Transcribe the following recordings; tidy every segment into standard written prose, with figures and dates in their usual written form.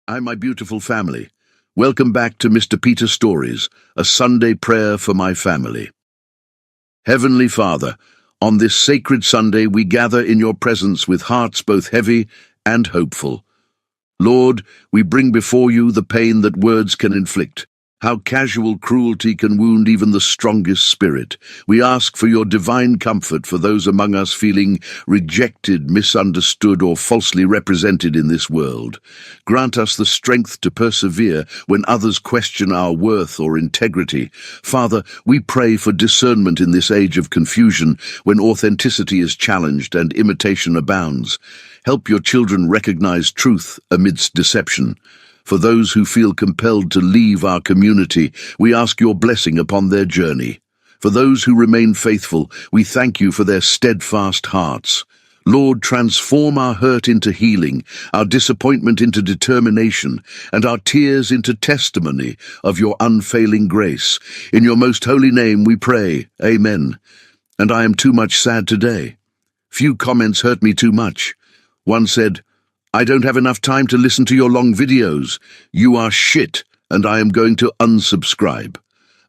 Hi, my beautiful family. Welcome back to Mr. Peter Stories, a Sunday prayer for my family. Heavenly Father, on this sacred Sunday we gather in your presence with hearts both heavy and hopeful. Lord, we bring before you the pain that words can inflict, how casual cruelty can wound even the strongest spirit. We ask for your divine comfort for those among us feeling rejected, misunderstood, or falsely represented in this world. Grant us the strength to persevere when others question our worth or integrity. Father, we pray for discernment in this age of confusion when authenticity is challenged and imitation abounds. Help your children recognize truth amidst deception. For those who feel compelled to leave our community, we ask your blessing upon their journey. For those who remain faithful, we thank you for their steadfast hearts. Lord, transform our hurt into healing, our disappointment into determination, and our tears into testimony of your unfailing grace. In your most holy name we pray. Amen. And I am too much sad today. Few comments hurt me too much. One said, "I don't have enough time to listen to your long videos. You are shit, and I am going to unsubscribe."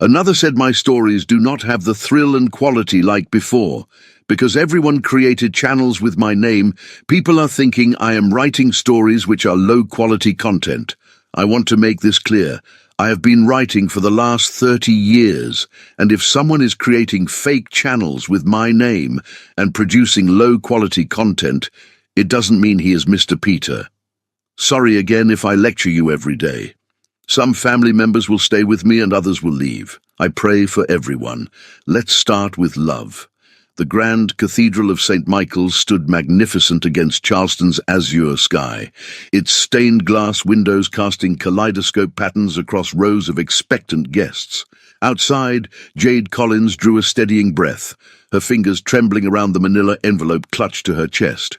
Another said my stories do not have the thrill and quality like before. Because everyone created channels with my name, people are thinking I am writing stories which are low-quality content. I want to make this clear. I have been writing for the last 30 years, and if someone is creating fake channels with my name and producing low-quality content, it doesn't mean he is Mr. Peter. Sorry again if I lecture you every day. Some family members will stay with me and others will leave. I pray for everyone. Let's start with love. The grand cathedral of St. Michael's stood magnificent against Charleston's azure sky, its stained glass windows casting kaleidoscope patterns across rows of expectant guests. Outside, Jade Collins drew a steadying breath, her fingers trembling around the manila envelope clutched to her chest.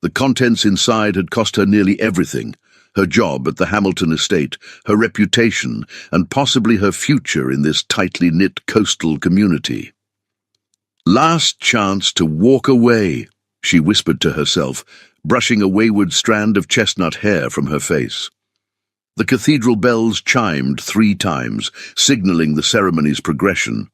The contents inside had cost her nearly everything: her job at the Hamilton estate, her reputation, and possibly her future in this tightly knit coastal community. "Last chance to walk away," she whispered to herself, brushing a wayward strand of chestnut hair from her face. The cathedral bells chimed 3 times, signaling the ceremony's progression.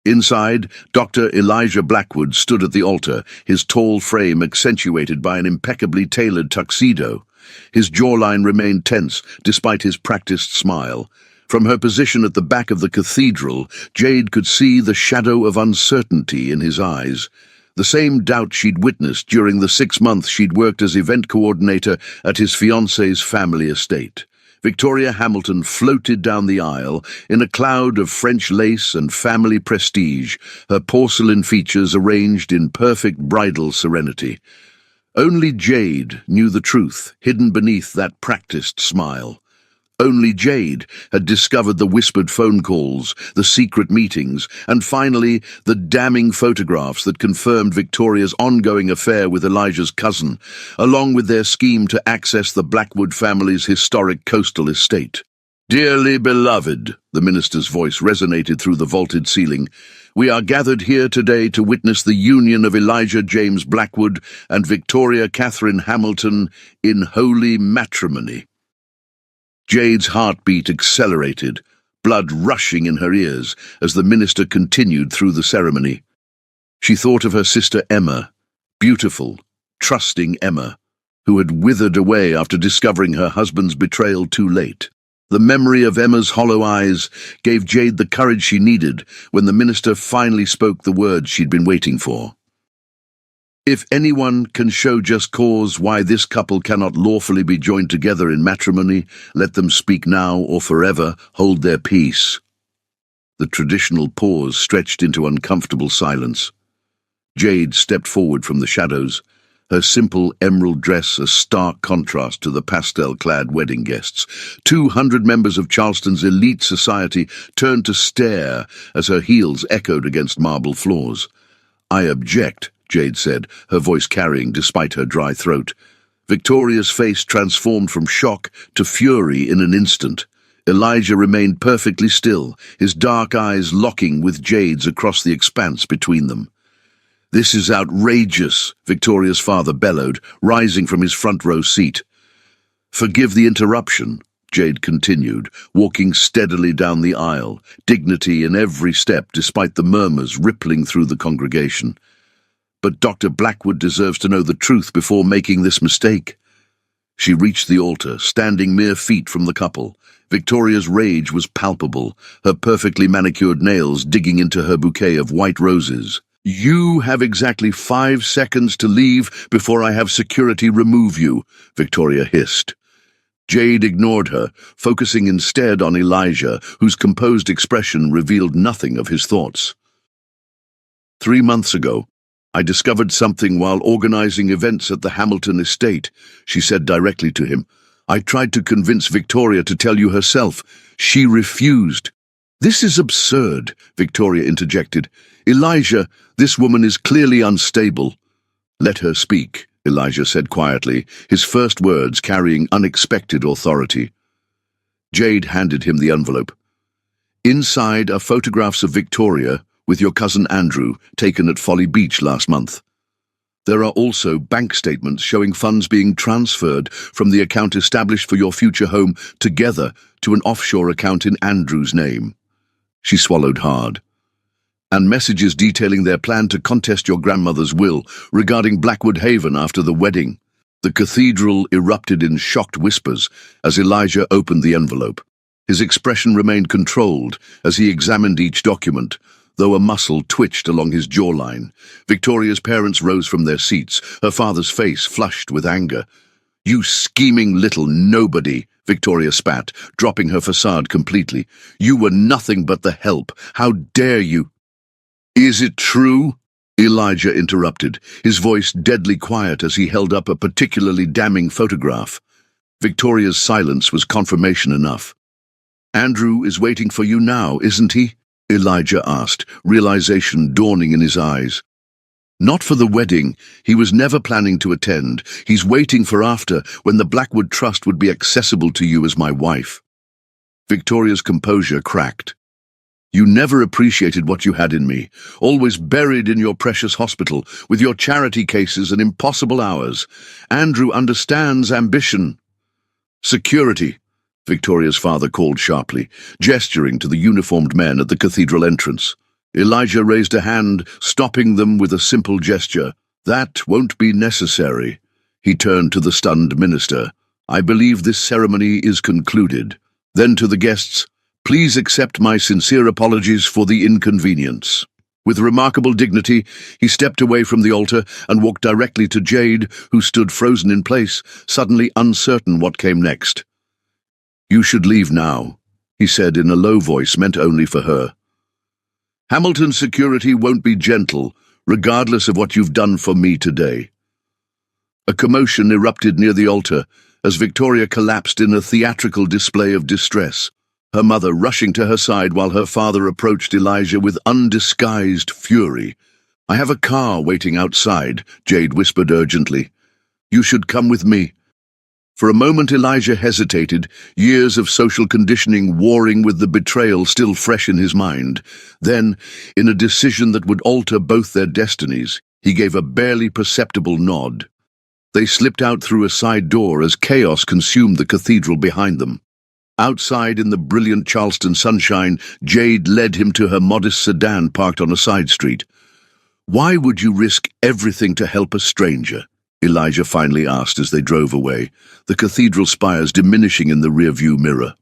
Inside, Dr. Elijah Blackwood stood at the altar, his tall frame accentuated by an impeccably tailored tuxedo. His jawline remained tense, despite his practiced smile. From her position at the back of the cathedral, Jade could see the shadow of uncertainty in his eyes. The same doubt she'd witnessed during the 6 months she'd worked as event coordinator at his fiancée's family estate. Victoria Hamilton floated down the aisle in a cloud of French lace and family prestige, her porcelain features arranged in perfect bridal serenity. Only Jade knew the truth hidden beneath that practiced smile. Only Jade had discovered the whispered phone calls, the secret meetings, and finally the damning photographs that confirmed Victoria's ongoing affair with Elijah's cousin, along with their scheme to access the Blackwood family's historic coastal estate. "Dearly beloved," the minister's voice resonated through the vaulted ceiling, "we are gathered here today to witness the union of Elijah James Blackwood and Victoria Catherine Hamilton in holy matrimony." Jade's heartbeat accelerated, blood rushing in her ears as the minister continued through the ceremony. She thought of her sister Emma, beautiful, trusting Emma, who had withered away after discovering her husband's betrayal too late. The memory of Emma's hollow eyes gave Jade the courage she needed when the minister finally spoke the words she'd been waiting for. "If anyone can show just cause why this couple cannot lawfully be joined together in matrimony, let them speak now or forever hold their peace." The traditional pause stretched into uncomfortable silence. Jade stepped forward from the shadows, her simple emerald dress a stark contrast to the pastel-clad wedding guests. 200 members of Charleston's elite society turned to stare as her heels echoed against marble floors. "I object," Jade said, her voice carrying despite her dry throat. Victoria's face transformed from shock to fury in an instant. Elijah remained perfectly still, his dark eyes locking with Jade's across the expanse between them. "This is outrageous," Victoria's father bellowed, rising from his front row seat. Forgive the interruption, Jade continued, walking steadily down the aisle, dignity in every step despite the murmurs rippling through the congregation. But Dr. Blackwood deserves to know the truth before making this mistake. She reached the altar, standing mere feet from the couple. Victoria's rage was palpable, her perfectly manicured nails digging into her bouquet of white roses. "You have exactly 5 seconds to leave before I have security remove you," Victoria hissed. Jade ignored her, focusing instead on Elijah, whose composed expression revealed nothing of his thoughts. "3 months ago, I discovered something while organizing events at the Hamilton estate," she said directly to him. "I tried to convince Victoria to tell you herself. She refused." "This is absurd," Victoria interjected. "Elijah, this woman is clearly unstable." "Let her speak," Elijah said quietly, his first words carrying unexpected authority. Jade handed him the envelope. "Inside are photographs of Victoria with your cousin Andrew, taken at Folly Beach last month. There are also bank statements showing funds being transferred from the account established for your future home together to an offshore account in Andrew's name." She swallowed hard. "And messages detailing their plan to contest your grandmother's will regarding Blackwood Haven after the wedding." The cathedral erupted in shocked whispers as Elijah opened the envelope. His expression remained controlled as he examined each document, though a muscle twitched along his jawline. Victoria's parents rose from their seats, her father's face flushed with anger. "You scheming little nobody," Victoria spat, dropping her facade completely. "You were nothing but the help. How dare you?" "Is it true?" Elijah interrupted, his voice deadly quiet as he held up a particularly damning photograph. Victoria's silence was confirmation enough. "Andrew is waiting for you now, isn't he?" Elijah asked, realization dawning in his eyes. "Not for the wedding. He was never planning to attend. He's waiting for after, when the Blackwood Trust would be accessible to you as my wife." Victoria's composure cracked. "You never appreciated what you had in me, always buried in your precious hospital, with your charity cases and impossible hours. Andrew understands ambition." "Security," Victoria's father called sharply, gesturing to the uniformed men at the cathedral entrance. Elijah raised a hand, stopping them with a simple gesture. "That won't be necessary." He turned to the stunned minister. "I believe this ceremony is concluded." Then to the guests, "Please accept my sincere apologies for the inconvenience." With remarkable dignity, he stepped away from the altar and walked directly to Jade, who stood frozen in place, suddenly uncertain what came next. "You should leave now," he said in a low voice meant only for her. "Hamilton security won't be gentle, regardless of what you've done for me today." A commotion erupted near the altar as Victoria collapsed in a theatrical display of distress, her mother rushing to her side while her father approached Elijah with undisguised fury. "I have a car waiting outside," Jade whispered urgently. "You should come with me." For a moment Elijah hesitated, years of social conditioning warring with the betrayal still fresh in his mind. Then, in a decision that would alter both their destinies, he gave a barely perceptible nod. They slipped out through a side door as chaos consumed the cathedral behind them. Outside in the brilliant Charleston sunshine, Jade led him to her modest sedan parked on a side street. "Why would you risk everything to help a stranger?" Elijah finally asked as they drove away, the cathedral spires diminishing in the rearview mirror.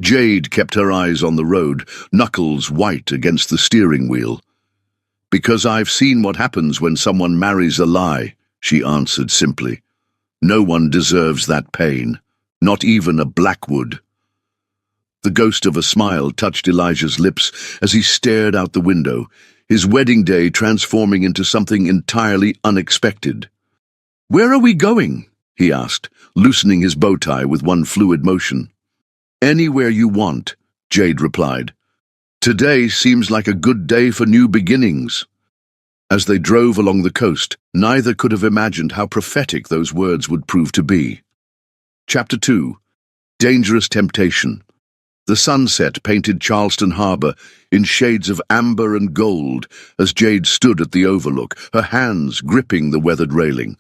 Jade kept her eyes on the road, knuckles white against the steering wheel. "Because I've seen what happens when someone marries a lie," she answered simply. "No one deserves that pain, not even a Blackwood." The ghost of a smile touched Elijah's lips as he stared out the window, his wedding day transforming into something entirely unexpected. "Where are we going?" he asked, loosening his bow tie with one fluid motion. "Anywhere you want," Jade replied. "Today seems like a good day for new beginnings." As they drove along the coast, neither could have imagined how prophetic those words would prove to be. Chapter 2. Dangerous Temptation. The sunset painted Charleston Harbor in shades of amber and gold as Jade stood at the overlook, her hands gripping the weathered railing.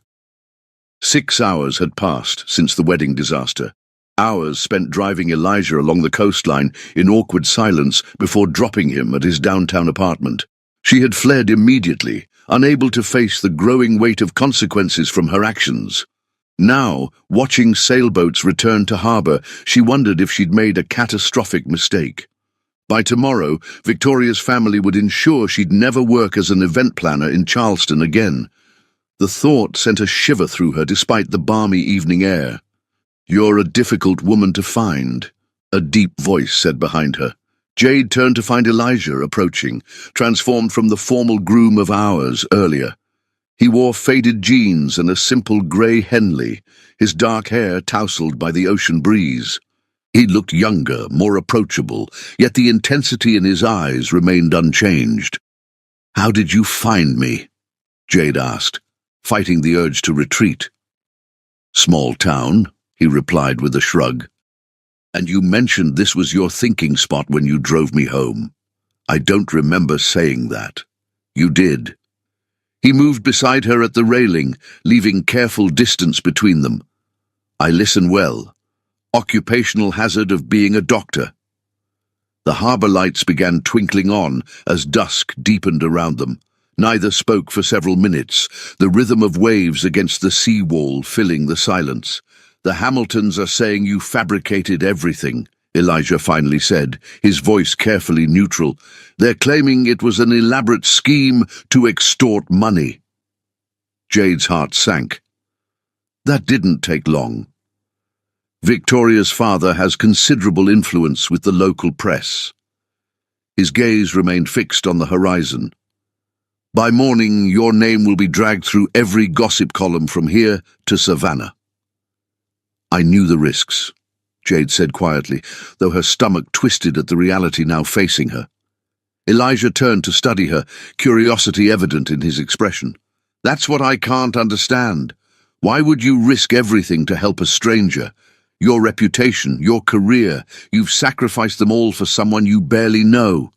6 hours had passed since the wedding disaster. Hours spent driving Elijah along the coastline in awkward silence before dropping him at his downtown apartment. She had fled immediately, unable to face the growing weight of consequences from her actions. Now, watching sailboats return to harbour, she wondered if she'd made a catastrophic mistake. By tomorrow, Victoria's family would ensure she'd never work as an event planner in Charleston again. The thought sent a shiver through her despite the balmy evening air. "You're a difficult woman to find," a deep voice said behind her. Jade turned to find Elijah approaching, transformed from the formal groom of hours earlier. He wore faded jeans and a simple grey Henley, his dark hair tousled by the ocean breeze. He looked younger, more approachable, yet the intensity in his eyes remained unchanged. "How did you find me?" Jade asked, fighting the urge to retreat. "Small town," he replied with a shrug. "And you mentioned this was your thinking spot when you drove me home. I don't remember saying that." "You did." He moved beside her at the railing, leaving careful distance between them. "I listen well. Occupational hazard of being a doctor." The harbour lights began twinkling on as dusk deepened around them. Neither spoke for several minutes, the rhythm of waves against the sea-wall filling the silence. "The Hamiltons are saying you fabricated everything," Elijah finally said, his voice carefully neutral. "They're claiming it was an elaborate scheme to extort money." Jade's heart sank. That didn't take long. Victoria's father has considerable influence with the local press. His gaze remained fixed on the horizon. "By morning, your name will be dragged through every gossip column from here to Savannah." "I knew the risks," Jade said quietly, though her stomach twisted at the reality now facing her. Elijah turned to study her, curiosity evident in his expression. "That's what I can't understand. Why would you risk everything to help a stranger? Your reputation, your career, you've sacrificed them all for someone you barely know."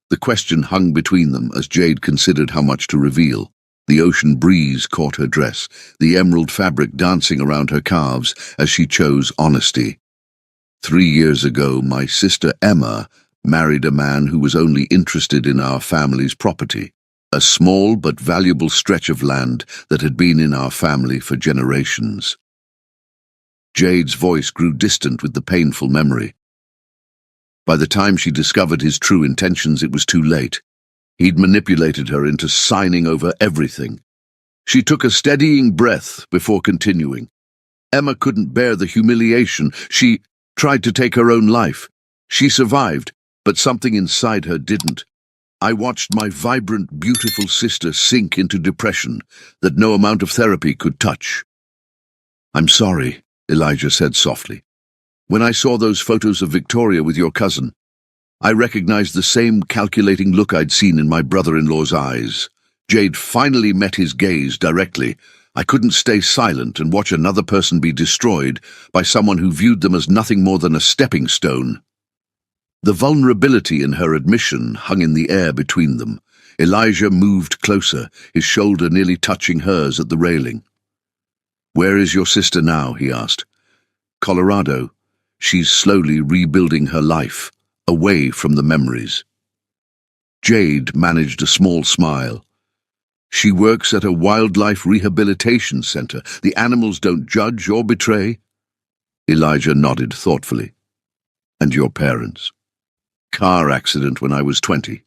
The question hung between them as Jade considered how much to reveal. The ocean breeze caught her dress, the emerald fabric dancing around her calves as she chose honesty. 3 years ago, my sister Emma married a man who was only interested in our family's property, a small but valuable stretch of land that had been in our family for generations. Jade's voice grew distant with the painful memory. By the time she discovered his true intentions, it was too late. He'd manipulated her into signing over everything. She took a steadying breath before continuing. "Emma couldn't bear the humiliation. She tried to take her own life. She survived, but something inside her didn't. I watched my vibrant, beautiful sister sink into depression that no amount of therapy could touch." "I'm sorry," Elijah said softly. "When I saw those photos of Victoria with your cousin, I recognized the same calculating look I'd seen in my brother-in-law's eyes." Jade finally met his gaze directly. "I couldn't stay silent and watch another person be destroyed by someone who viewed them as nothing more than a stepping stone." The vulnerability in her admission hung in the air between them. Elijah moved closer, his shoulder nearly touching hers at the railing. "Where is your sister now?" he asked. "Colorado. She's slowly rebuilding her life, away from the memories." Jade managed a small smile. "She works at a wildlife rehabilitation center. The animals don't judge or betray." Elijah nodded thoughtfully. "And your parents?" "Car accident when I was 20.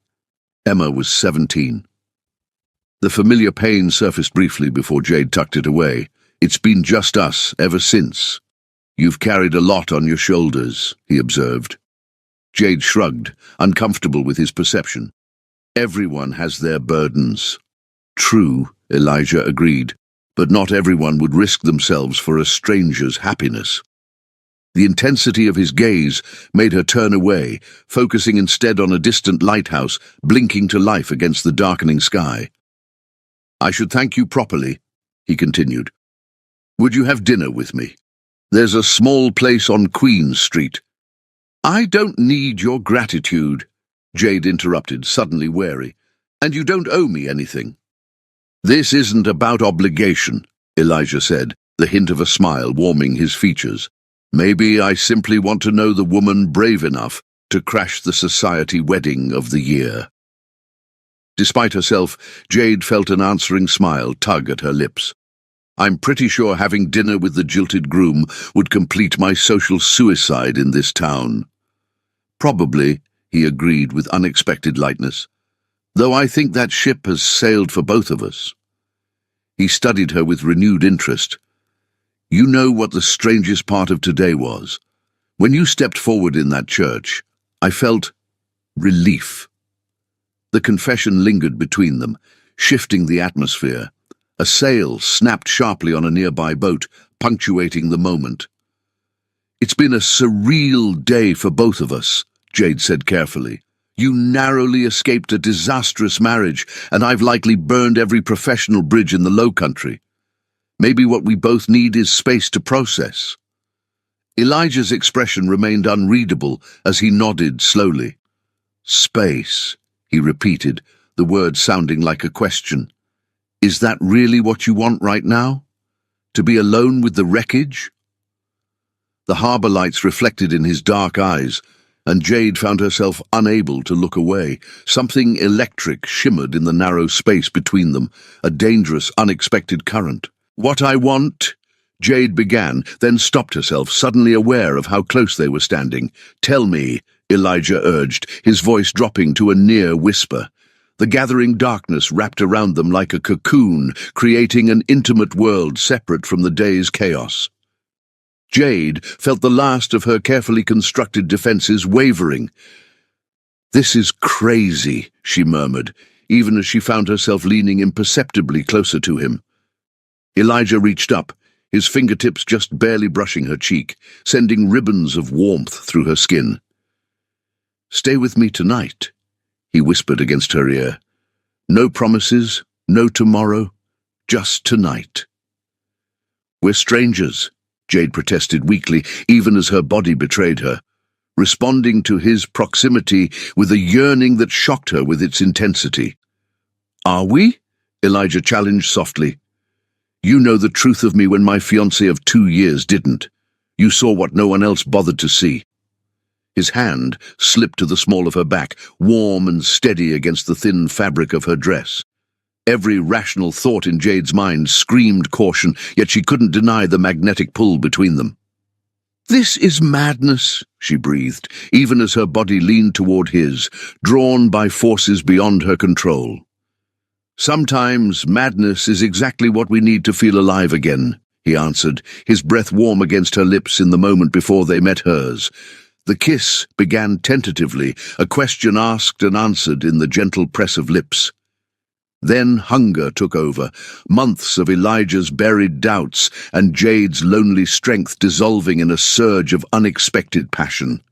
Emma was 17. The familiar pain surfaced briefly before Jade tucked it away. "It's been just us ever since." "You've carried a lot on your shoulders," he observed. Jade shrugged, uncomfortable with his perception. "Everyone has their burdens." "True," Elijah agreed, "but not everyone would risk themselves for a stranger's happiness." The intensity of his gaze made her turn away, focusing instead on a distant lighthouse blinking to life against the darkening sky. "I should thank you properly," he continued. "Would you have dinner with me? There's a small place on Queen Street." "I don't need your gratitude," Jade interrupted, suddenly wary. "And you don't owe me anything." "This isn't about obligation," Elijah said, the hint of a smile warming his features. Maybe I simply want to know the woman brave enough to crash the society wedding of the year. Despite herself, Jade felt an answering smile tug at her lips. I'm pretty sure having dinner with the jilted groom would complete my social suicide in this town. Probably, he agreed with unexpected lightness, though I think that ship has sailed for both of us. He studied her with renewed interest. You know what the strangest part of today was? When you stepped forward in that church, I felt relief. The confession lingered between them, shifting the atmosphere. A sail snapped sharply on a nearby boat, punctuating the moment. It's been a surreal day for both of us, Jade said carefully. You narrowly escaped a disastrous marriage, and I've likely burned every professional bridge in the Low Country. Maybe what we both need is space to process. Elijah's expression remained unreadable as he nodded slowly. Space, he repeated, the word sounding like a question. Is that really what you want right now? To be alone with the wreckage? The harbour lights reflected in his dark eyes, and Jade found herself unable to look away. Something electric shimmered in the narrow space between them, a dangerous, unexpected current. What I want, Jade began, then stopped herself, suddenly aware of how close they were standing. Tell me, Elijah urged, his voice dropping to a near whisper. The gathering darkness wrapped around them like a cocoon, creating an intimate world separate from the day's chaos. Jade felt the last of her carefully constructed defenses wavering. This is crazy, she murmured, even as she found herself leaning imperceptibly closer to him. Elijah reached up, his fingertips just barely brushing her cheek, sending ribbons of warmth through her skin. Stay with me tonight, he whispered against her ear. No promises, no tomorrow, just tonight. We're strangers, Jade protested weakly, even as her body betrayed her, responding to his proximity with a yearning that shocked her with its intensity. Are we? Elijah challenged softly. You know the truth of me when my fiancé of 2 years didn't. You saw what no one else bothered to see. His hand slipped to the small of her back, warm and steady against the thin fabric of her dress. Every rational thought in Jade's mind screamed caution, yet she couldn't deny the magnetic pull between them. This is madness, she breathed, even as her body leaned toward his, drawn by forces beyond her control. Sometimes madness is exactly what we need to feel alive again, he answered, his breath warm against her lips in the moment before they met hers. The kiss began tentatively, a question asked and answered in the gentle press of lips. Then hunger took over, months of Elijah's buried doubts and Jade's lonely strength dissolving in a surge of unexpected passion.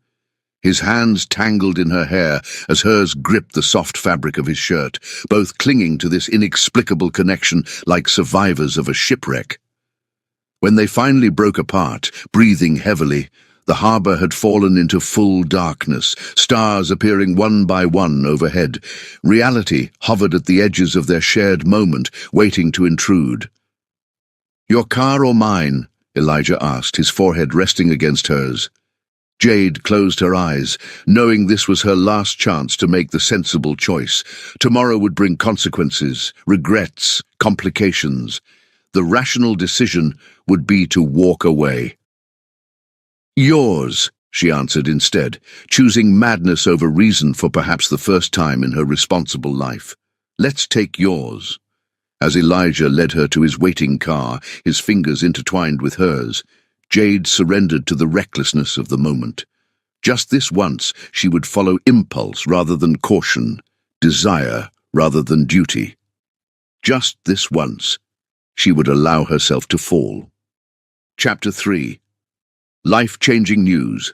His hands tangled in her hair as hers gripped the soft fabric of his shirt, both clinging to this inexplicable connection like survivors of a shipwreck. When they finally broke apart, breathing heavily, the harbour had fallen into full darkness, stars appearing one by one overhead. Reality hovered at the edges of their shared moment, waiting to intrude. Your car or mine? Elijah asked, his forehead resting against hers. Jade closed her eyes, knowing this was her last chance to make the sensible choice. Tomorrow would bring consequences, regrets, complications. The rational decision would be to walk away. Yours, she answered instead, choosing madness over reason for perhaps the first time in her responsible life. Let's take yours. As Elijah led her to his waiting car, his fingers intertwined with hers, Jade surrendered to the recklessness of the moment. Just this once, she would follow impulse rather than caution, desire rather than duty. Just this once, she would allow herself to fall. Chapter 3. Life-changing news.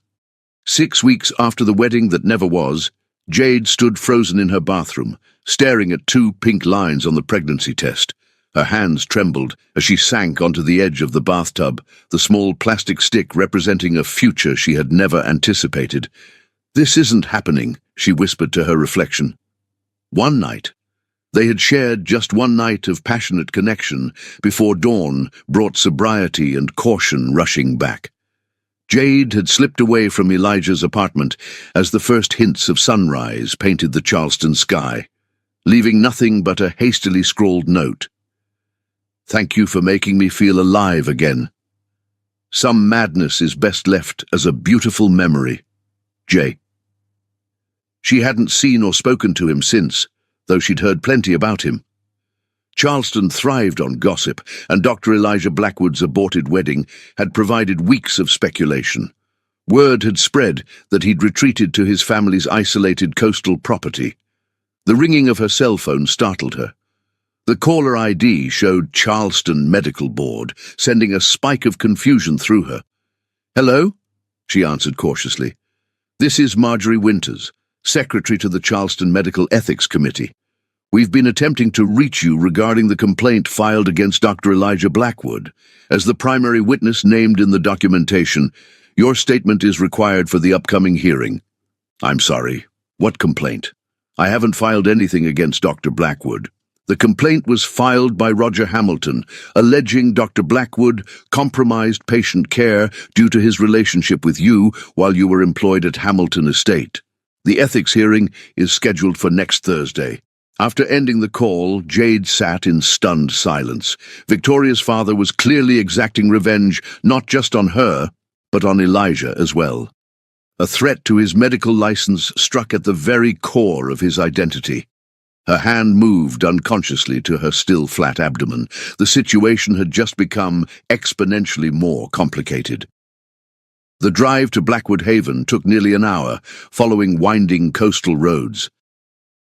6 weeks after the wedding that never was, Jade stood frozen in her bathroom, staring at 2 pink lines on the pregnancy test. Her hands trembled as she sank onto the edge of the bathtub, the small plastic stick representing a future she had never anticipated. This isn't happening, she whispered to her reflection. One night, They had shared just one night of passionate connection before dawn brought sobriety and caution rushing back. Jade had slipped away from Elijah's apartment as the first hints of sunrise painted the Charleston sky, leaving nothing but a hastily scrawled note. "Thank you for making me feel alive again. Some madness is best left as a beautiful memory. J." She hadn't seen or spoken to him since, though she'd heard plenty about him. Charleston thrived on gossip, and Dr. Elijah Blackwood's aborted wedding had provided weeks of speculation. Word had spread that he'd retreated to his family's isolated coastal property. The ringing of her cell phone startled her. The caller ID showed Charleston Medical Board, sending a spike of confusion through her. "Hello?" she answered cautiously. "This is Marjorie Winters, Secretary to the Charleston Medical Ethics Committee. We've been attempting to reach you regarding the complaint filed against Dr. Elijah Blackwood. As the primary witness named in the documentation, your statement is required for the upcoming hearing." "I'm sorry. What complaint?" "I haven't filed anything against Dr. Blackwood. The complaint was filed by Roger Hamilton, alleging Dr. Blackwood compromised patient care due to his relationship with you while you were employed at Hamilton Estate. The ethics hearing is scheduled for next Thursday." After ending the call, Jade sat in stunned silence. Victoria's father was clearly exacting revenge not just on her, but on Elijah as well. A threat to his medical license struck at the very core of his identity. Her hand moved unconsciously to her still flat abdomen. The situation had just become exponentially more complicated. The drive to Blackwood Haven took nearly an hour, following winding coastal roads.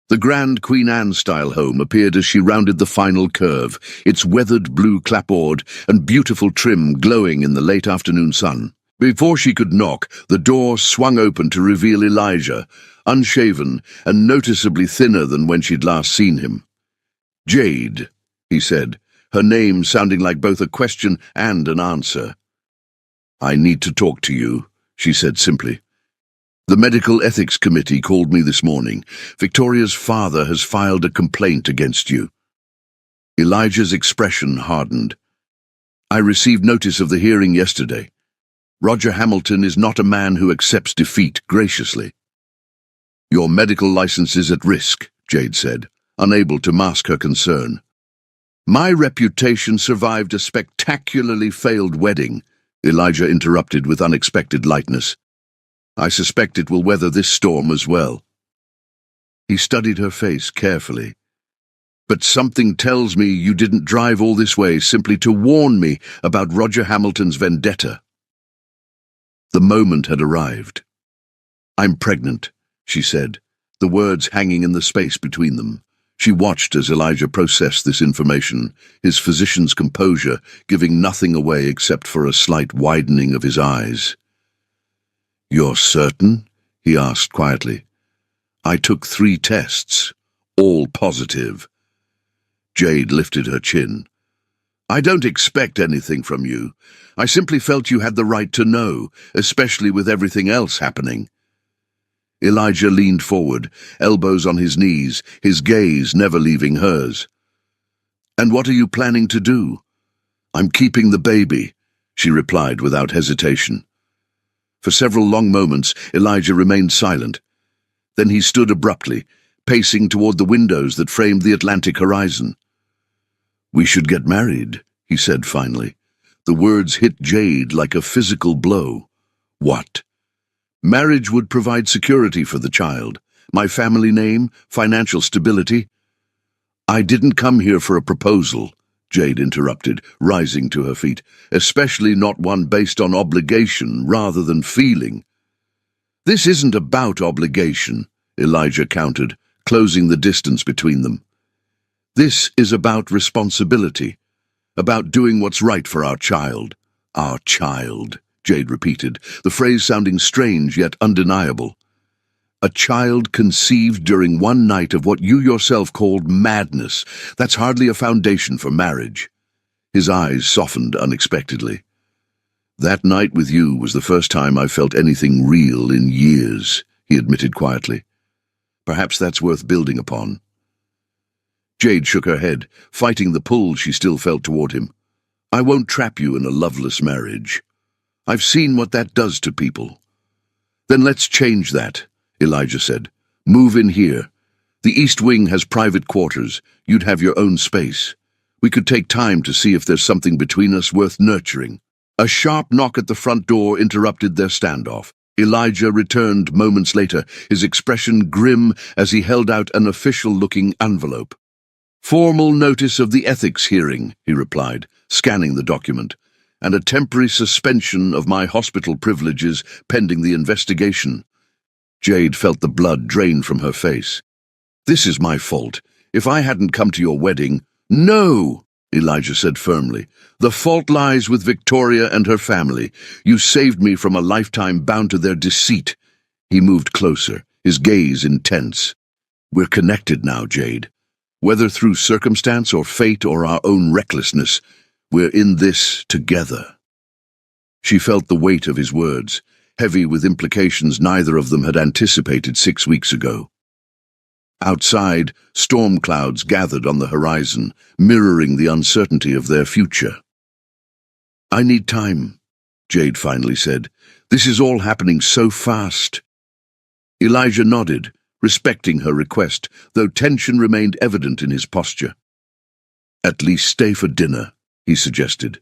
The grand Queen Anne-style home appeared as she rounded the final curve, its weathered blue clapboard and beautiful trim glowing in the late afternoon sun. Before she could knock, the door swung open to reveal Elijah, unshaven and noticeably thinner than when she'd last seen him. "Jade," he said, her name sounding like both a question and an answer. "I need to talk to you," she said simply. "The Medical Ethics Committee called me this morning. Victoria's father has filed a complaint against you." Elijah's expression hardened. "I received notice of the hearing yesterday. Roger Hamilton is not a man who accepts defeat graciously." "Your medical license is at risk," Jade said, unable to mask her concern. "My reputation survived a spectacularly failed wedding," Elijah interrupted with unexpected lightness. "I suspect it will weather this storm as well." He studied her face carefully. "But something tells me you didn't drive all this way simply to warn me about Roger Hamilton's vendetta." The moment had arrived. "I'm pregnant," she said, the words hanging in the space between them. She watched as Elijah processed this information, his physician's composure giving nothing away except for a slight widening of his eyes. "You're certain?" he asked quietly. "I took 3 tests, all positive." Jade lifted her chin. "I don't expect anything from you. I simply felt you had the right to know, especially with everything else happening." Elijah leaned forward, elbows on his knees, his gaze never leaving hers. "And what are you planning to do?" "I'm keeping the baby," she replied without hesitation. For several long moments, Elijah remained silent. Then he stood abruptly, pacing toward the windows that framed the Atlantic horizon. "We should get married," he said finally. The words hit Jade like a physical blow. "What?" "Marriage would provide security for the child. My family name, financial stability." "I didn't come here for a proposal," Jade interrupted, rising to her feet, "especially not one based on obligation rather than feeling." "This isn't about obligation," Elijah countered, closing the distance between them. "This is about responsibility, about doing what's right for our child." "Our child," Jade repeated, the phrase sounding strange yet undeniable. "A child conceived during one night of what you yourself called madness. That's hardly a foundation for marriage." His eyes softened unexpectedly. "That night with you was the first time I felt anything real in years," he admitted quietly. "Perhaps that's worth building upon." Jade shook her head, fighting the pull she still felt toward him. I won't trap you in a loveless marriage. I've seen what that does to people. Then let's change that, Elijah said. Move in here. The East Wing has private quarters. You'd have your own space. We could take time to see if there's something between us worth nurturing. A sharp knock at the front door interrupted their standoff. Elijah returned moments later, his expression grim as he held out an official-looking envelope. Formal notice of the ethics hearing, he replied, scanning the document, and a temporary suspension of my hospital privileges pending the investigation. Jade felt the blood drain from her face. This is my fault. If I hadn't come to your wedding— No, Elijah said firmly. The fault lies with Victoria and her family. You saved me from a lifetime bound to their deceit. He moved closer, his gaze intense. We're connected now, Jade. Whether through circumstance or fate or our own recklessness, we're in this together. She felt the weight of his words, heavy with implications neither of them had anticipated 6 weeks ago. Outside, storm clouds gathered on the horizon, mirroring the uncertainty of their future. I need time, Jade finally said. This is all happening so fast. Elijah nodded, respecting her request, though tension remained evident in his posture. At least stay for dinner, he suggested.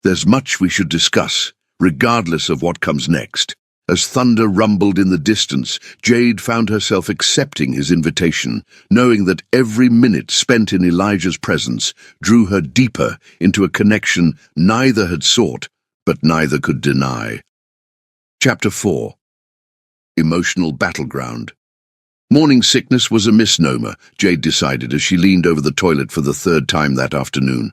There's much we should discuss, regardless of what comes next. As thunder rumbled in the distance, Jade found herself accepting his invitation, knowing that every minute spent in Elijah's presence drew her deeper into a connection neither had sought, but neither could deny. Chapter 4. Emotional Battleground. Morning sickness was a misnomer, Jade decided as she leaned over the toilet for the third time that afternoon.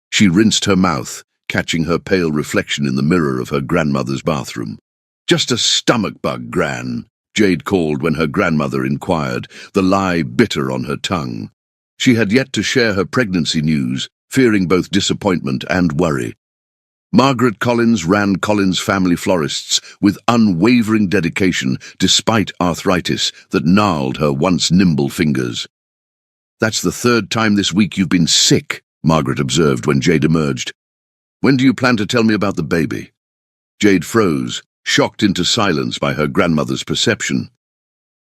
She rinsed her mouth, catching her pale reflection in the mirror of her grandmother's bathroom. Just a stomach bug, Gran, Jade called when her grandmother inquired, the lie bitter on her tongue. She had yet to share her pregnancy news, fearing both disappointment and worry. Margaret Collins ran Collins Family Florists with unwavering dedication despite arthritis that gnarled her once nimble fingers. That's the third time this week you've been sick, Margaret observed when Jade emerged. When do you plan to tell me about the baby? Jade froze, shocked into silence by her grandmother's perception.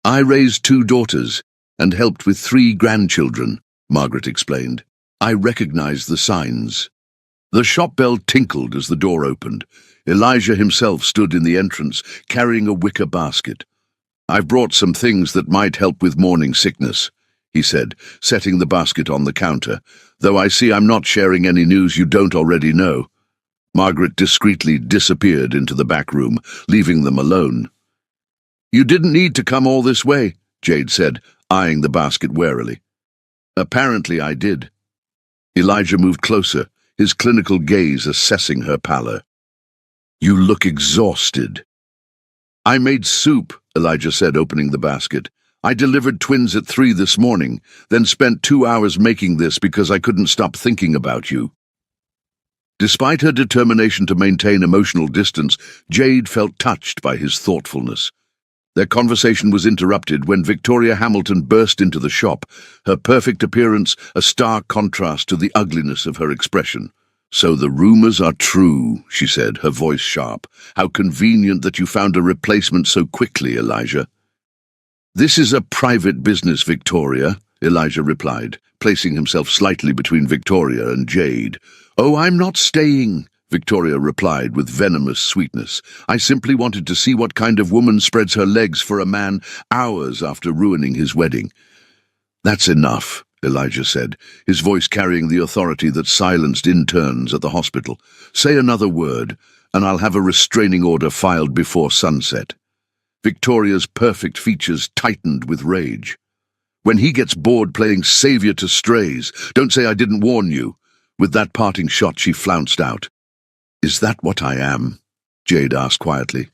I raised 2 daughters and helped with 3 grandchildren, Margaret explained. I recognized the signs. The shop bell tinkled as the door opened. Elijah himself stood in the entrance, carrying a wicker basket. I've brought some things that might help with morning sickness, he said, setting the basket on the counter, though I see I'm not sharing any news you don't already know. Margaret discreetly disappeared into the back room, leaving them alone. You didn't need to come all this way, Jade said, eyeing the basket warily. Apparently I did. Elijah moved closer, his clinical gaze assessing her pallor. You look exhausted. I made soup, Elijah said, opening the basket. I delivered twins at 3 this morning, then spent 2 hours making this because I couldn't stop thinking about you. Despite her determination to maintain emotional distance, Jade felt touched by his thoughtfulness. Their conversation was interrupted when Victoria Hamilton burst into the shop, her perfect appearance a stark contrast to the ugliness of her expression. So the rumors are true, she said, her voice sharp. How convenient that you found a replacement so quickly, Elijah. This is a private business, Victoria, Elijah replied, placing himself slightly between Victoria and Jade. Oh, I'm not staying, Victoria replied with venomous sweetness. I simply wanted to see what kind of woman spreads her legs for a man hours after ruining his wedding. That's enough, Elijah said, his voice carrying the authority that silenced interns at the hospital. Say another word, and I'll have a restraining order filed before sunset. Victoria's perfect features tightened with rage. When he gets bored playing savior to strays, don't say I didn't warn you. With that parting shot, she flounced out. Is that what I am? Jade asked quietly.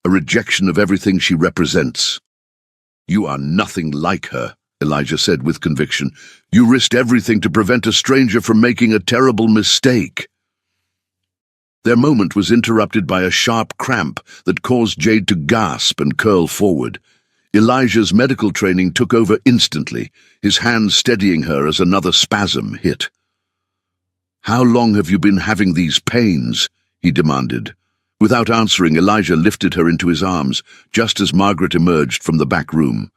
A rejection of everything she represents. You are nothing like her, Elijah said with conviction. You risked everything to prevent a stranger from making a terrible mistake. Their moment was interrupted by a sharp cramp that caused Jade to gasp and curl forward. Elijah's medical training took over instantly, his hand steadying her as another spasm hit. "How long have you been having these pains?" he demanded. Without answering, Elijah lifted her into his arms, just as Margaret emerged from the back room.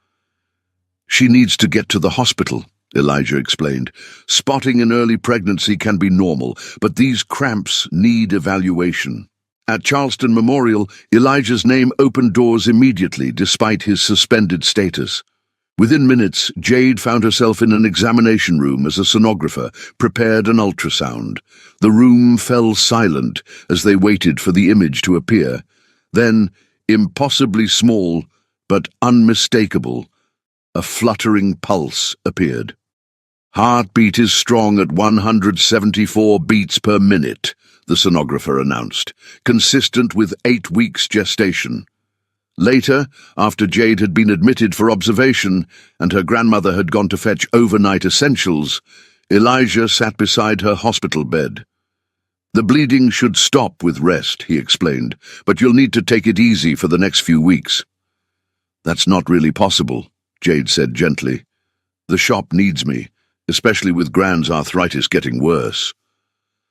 "She needs to get to the hospital," Elijah explained. "Spotting an early pregnancy can be normal, but these cramps need evaluation." At Charleston Memorial, Elijah's name opened doors immediately, despite his suspended status. Within minutes, Jade found herself in an examination room as a sonographer prepared an ultrasound. The room fell silent as they waited for the image to appear. Then, impossibly small but unmistakable, a fluttering pulse appeared. "Heartbeat is strong at 174 beats per minute," the sonographer announced, "consistent with 8 weeks gestation." Later, after Jade had been admitted for observation and her grandmother had gone to fetch overnight essentials, Elijah sat beside her hospital bed. "The bleeding should stop with rest," he explained, "but you'll need to take it easy for the next few weeks." "That's not really possible," Jade said gently. "The shop needs me, especially with Gran's arthritis getting worse."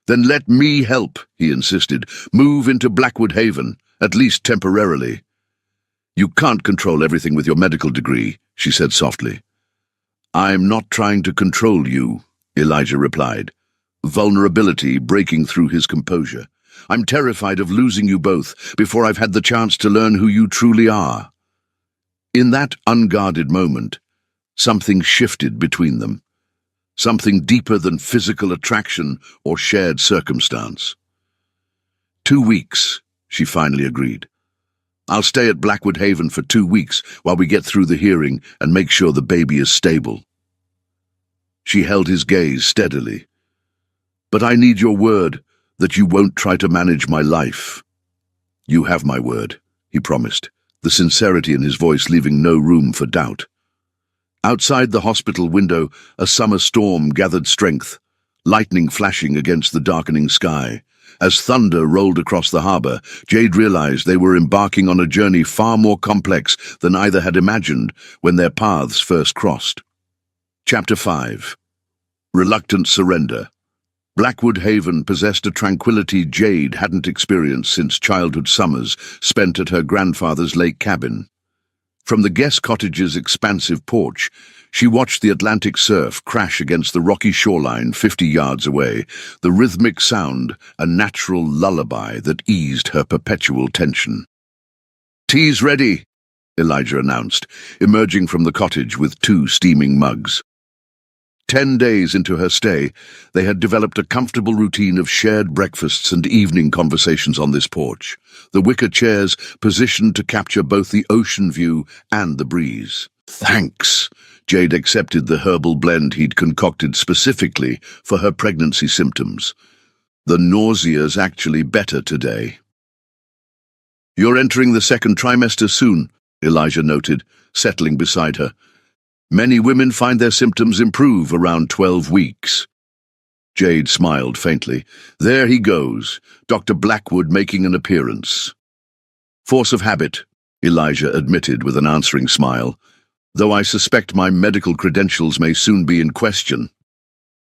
"Then let me help," he insisted. "Move into Blackwood Haven, at least temporarily." "You can't control everything with your medical degree," she said softly. "I'm not trying to control you," Elijah replied, vulnerability breaking through his composure. "I'm terrified of losing you both before I've had the chance to learn who you truly are." In that unguarded moment, something shifted between them. Something deeper than physical attraction or shared circumstance. 2 weeks, she finally agreed. "I'll stay at Blackwood Haven for 2 weeks while we get through the hearing and make sure the baby is stable." She held his gaze steadily. "But I need your word that you won't try to manage my life." "You have my word," he promised, the sincerity in his voice leaving no room for doubt. Outside the hospital window, a summer storm gathered strength, lightning flashing against the darkening sky. As thunder rolled across the harbor, Jade realized they were embarking on a journey far more complex than either had imagined when their paths first crossed. Chapter 5. Reluctant Surrender. Blackwood Haven possessed a tranquility Jade hadn't experienced since childhood summers spent at her grandfather's lake cabin. From the guest cottage's expansive porch, she watched the Atlantic surf crash against the rocky shoreline 50 yards away, the rhythmic sound a natural lullaby that eased her perpetual tension. "Tea's ready," Elijah announced, emerging from the cottage with 2 steaming mugs. 10 days into her stay, they had developed a comfortable routine of shared breakfasts and evening conversations on this porch, the wicker chairs positioned to capture both the ocean view and the breeze. "Thanks." Jade accepted the herbal blend he'd concocted specifically for her pregnancy symptoms. "The nausea's actually better today." "You're entering the 2nd trimester soon," Elijah noted, settling beside her. "Many women find their symptoms improve around 12 weeks. Jade smiled faintly. "There he goes, Dr. Blackwood making an appearance." "Force of habit," Elijah admitted with an answering smile, "though I suspect my medical credentials may soon be in question."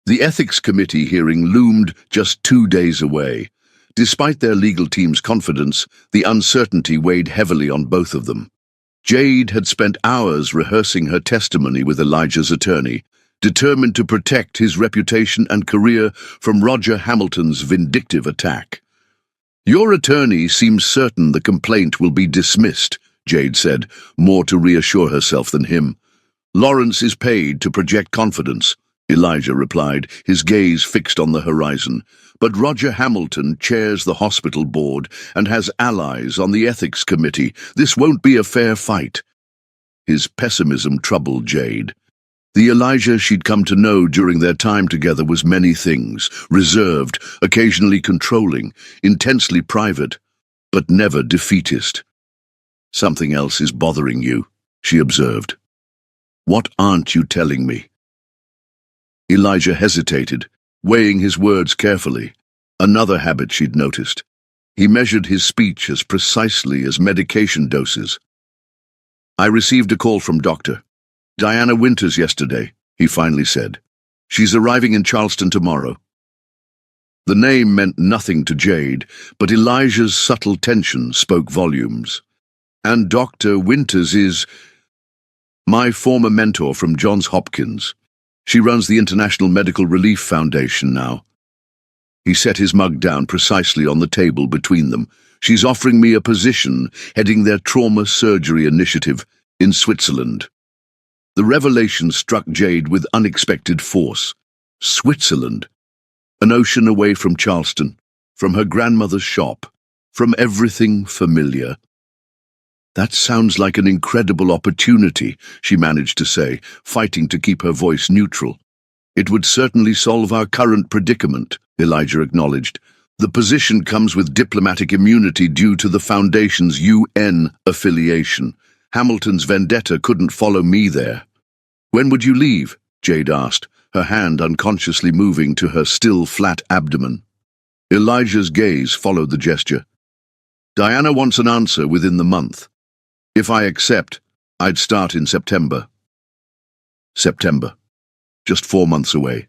The Ethics Committee hearing loomed just 2 days away. Despite their legal team's confidence, the uncertainty weighed heavily on both of them. Jade had spent hours rehearsing her testimony with Elijah's attorney, determined to protect his reputation and career from Roger Hamilton's vindictive attack. "Your attorney seems certain the complaint will be dismissed," Jade said, more to reassure herself than him. "Lawrence is paid to project confidence," Elijah replied, his gaze fixed on the horizon. "But Roger Hamilton chairs the hospital board and has allies on the ethics committee. This won't be a fair fight." His pessimism troubled Jade. The Elijah she'd come to know during their time together was many things: reserved, occasionally controlling, intensely private, but never defeatist. "Something else is bothering you," she observed. "What aren't you telling me?" Elijah hesitated, weighing his words carefully. Another habit she'd noticed. He measured his speech as precisely as medication doses. I received a call from Dr. Diana Winters yesterday, he finally said. She's arriving in Charleston tomorrow. The name meant nothing to Jade, but Elijah's subtle tension spoke volumes. And Dr. Winters is my former mentor from Johns Hopkins. She runs the International Medical Relief Foundation now. He set his mug down precisely on the table between them. She's offering me a position heading their trauma surgery initiative in Switzerland. The revelation struck Jade with unexpected force. Switzerland. An ocean away from Charleston, from her grandmother's shop, from everything familiar. That sounds like an incredible opportunity, she managed to say, fighting to keep her voice neutral. It would certainly solve our current predicament, Elijah acknowledged. The position comes with diplomatic immunity due to the Foundation's UN affiliation. Hamilton's vendetta couldn't follow me there. When would you leave? Jade asked, her hand unconsciously moving to her still flat abdomen. Elijah's gaze followed the gesture. Diana wants an answer within the month. If I accept, I'd start in September. September. Just 4 months away.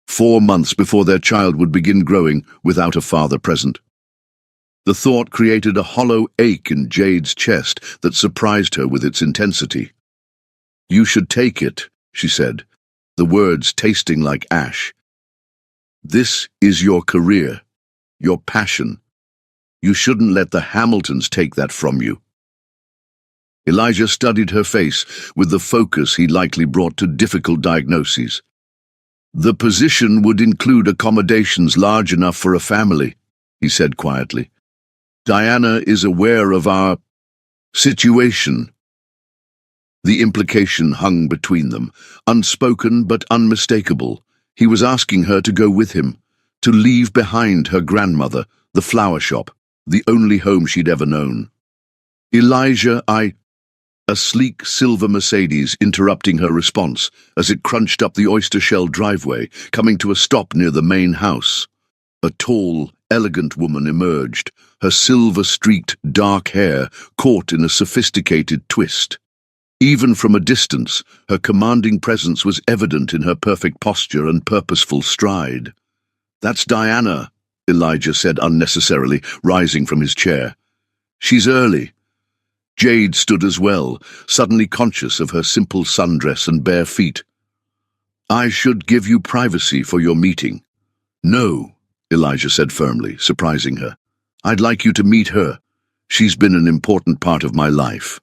4 months before their child would begin growing without a father present. The thought created a hollow ache in Jade's chest that surprised her with its intensity. You should take it, she said, the words tasting like ash. This is your career, your passion. You shouldn't let the Hamiltons take that from you. Elijah studied her face with the focus he likely brought to difficult diagnoses. The position would include accommodations large enough for a family, he said quietly. Diana is aware of our situation. The implication hung between them, unspoken but unmistakable. He was asking her to go with him, to leave behind her grandmother, the flower shop, the only home she'd ever known. Elijah, A sleek silver Mercedes interrupting her response as it crunched up the oyster-shell driveway, coming to a stop near the main house. A tall, elegant woman emerged, her silver-streaked dark hair caught in a sophisticated twist. Even from a distance, her commanding presence was evident in her perfect posture and purposeful stride. That's Diana, Elijah said unnecessarily, rising from his chair. She's early. Jade stood as well, suddenly conscious of her simple sundress and bare feet. I should give you privacy for your meeting. No, Elijah said firmly, surprising her. I'd like you to meet her. She's been an important part of my life.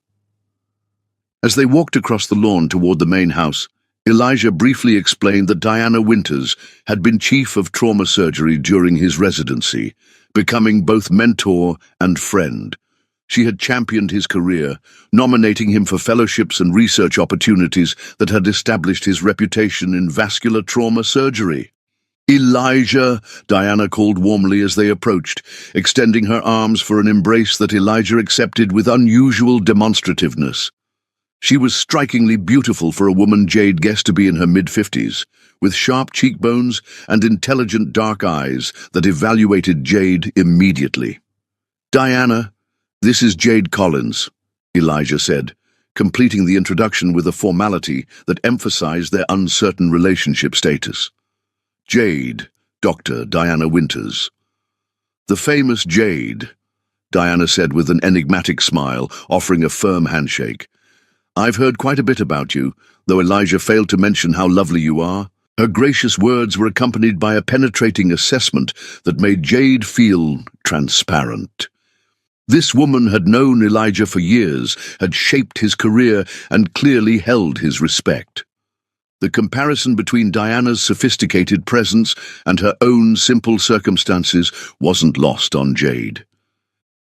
As they walked across the lawn toward the main house, Elijah briefly explained that Diana Winters had been chief of trauma surgery during his residency, becoming both mentor and friend. She had championed his career, nominating him for fellowships and research opportunities that had established his reputation in vascular trauma surgery. Elijah, Diana called warmly as they approached, extending her arms for an embrace that Elijah accepted with unusual demonstrativeness. She was strikingly beautiful for a woman Jade guessed to be in her mid-50s, with sharp cheekbones and intelligent dark eyes that evaluated Jade immediately. Diana, this is Jade Collins, Elijah said, completing the introduction with a formality that emphasized their uncertain relationship status. Jade, Dr. Diana Winters. The famous Jade, Diana said with an enigmatic smile, offering a firm handshake. I've heard quite a bit about you, though Elijah failed to mention how lovely you are. Her gracious words were accompanied by a penetrating assessment that made Jade feel transparent. This woman had known Elijah for years, had shaped his career, and clearly held his respect. The comparison between Diana's sophisticated presence and her own simple circumstances wasn't lost on Jade.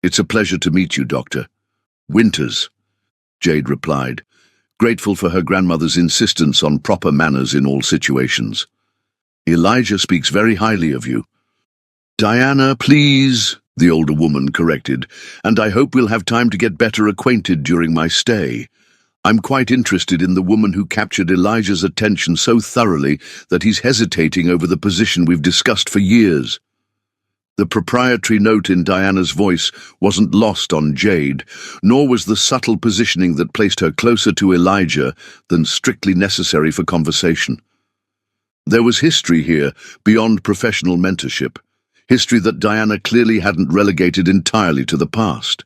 It's a pleasure to meet you, Doctor. Winters, Jade replied, grateful for her grandmother's insistence on proper manners in all situations. Elijah speaks very highly of you. Diana, please, the older woman corrected, and I hope we'll have time to get better acquainted during my stay. I'm quite interested in the woman who captured Elijah's attention so thoroughly that he's hesitating over the position we've discussed for years. The proprietary note in Diana's voice wasn't lost on Jade, nor was the subtle positioning that placed her closer to Elijah than strictly necessary for conversation. There was history here beyond professional mentorship, history that Diana clearly hadn't relegated entirely to the past.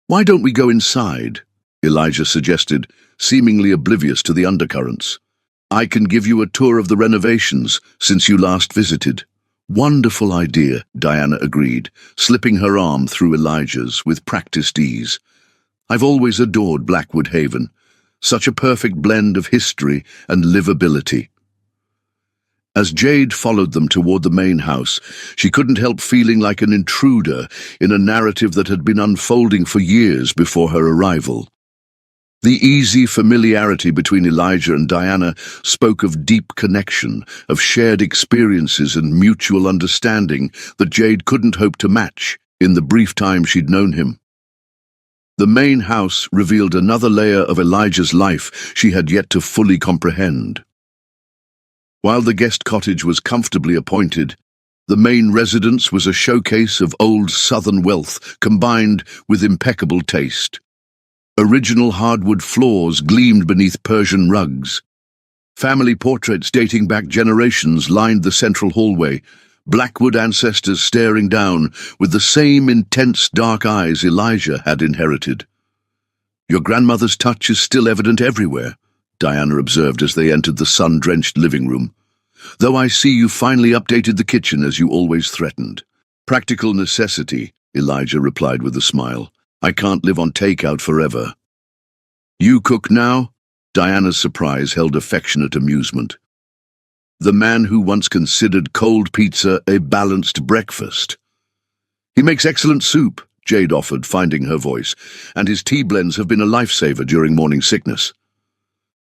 "Why don't we go inside?" Elijah suggested, seemingly oblivious to the undercurrents. "I can give you a tour of the renovations since you last visited." "Wonderful idea," Diana agreed, slipping her arm through Elijah's with practiced ease. "I've always adored Blackwood Haven, such a perfect blend of history and livability." As Jade followed them toward the main house, she couldn't help feeling like an intruder in a narrative that had been unfolding for years before her arrival. The easy familiarity between Elijah and Diana spoke of deep connection, of shared experiences and mutual understanding that Jade couldn't hope to match in the brief time she'd known him. The main house revealed another layer of Elijah's life she had yet to fully comprehend. While the guest cottage was comfortably appointed, the main residence was a showcase of old Southern wealth combined with impeccable taste. Original hardwood floors gleamed beneath Persian rugs. Family portraits dating back generations lined the central hallway, Blackwood ancestors staring down with the same intense dark eyes Elijah had inherited. "Your grandmother's touch is still evident everywhere," Diana observed as they entered the sun-drenched living room. "Though I see you finally updated the kitchen as you always threatened." "Practical necessity," Elijah replied with a smile. "I can't live on takeout forever." "You cook now?" Diana's surprise held affectionate amusement. The man who once considered cold pizza a balanced breakfast. "He makes excellent soup," Jade offered, finding her voice, "and his tea blends have been a lifesaver during morning sickness."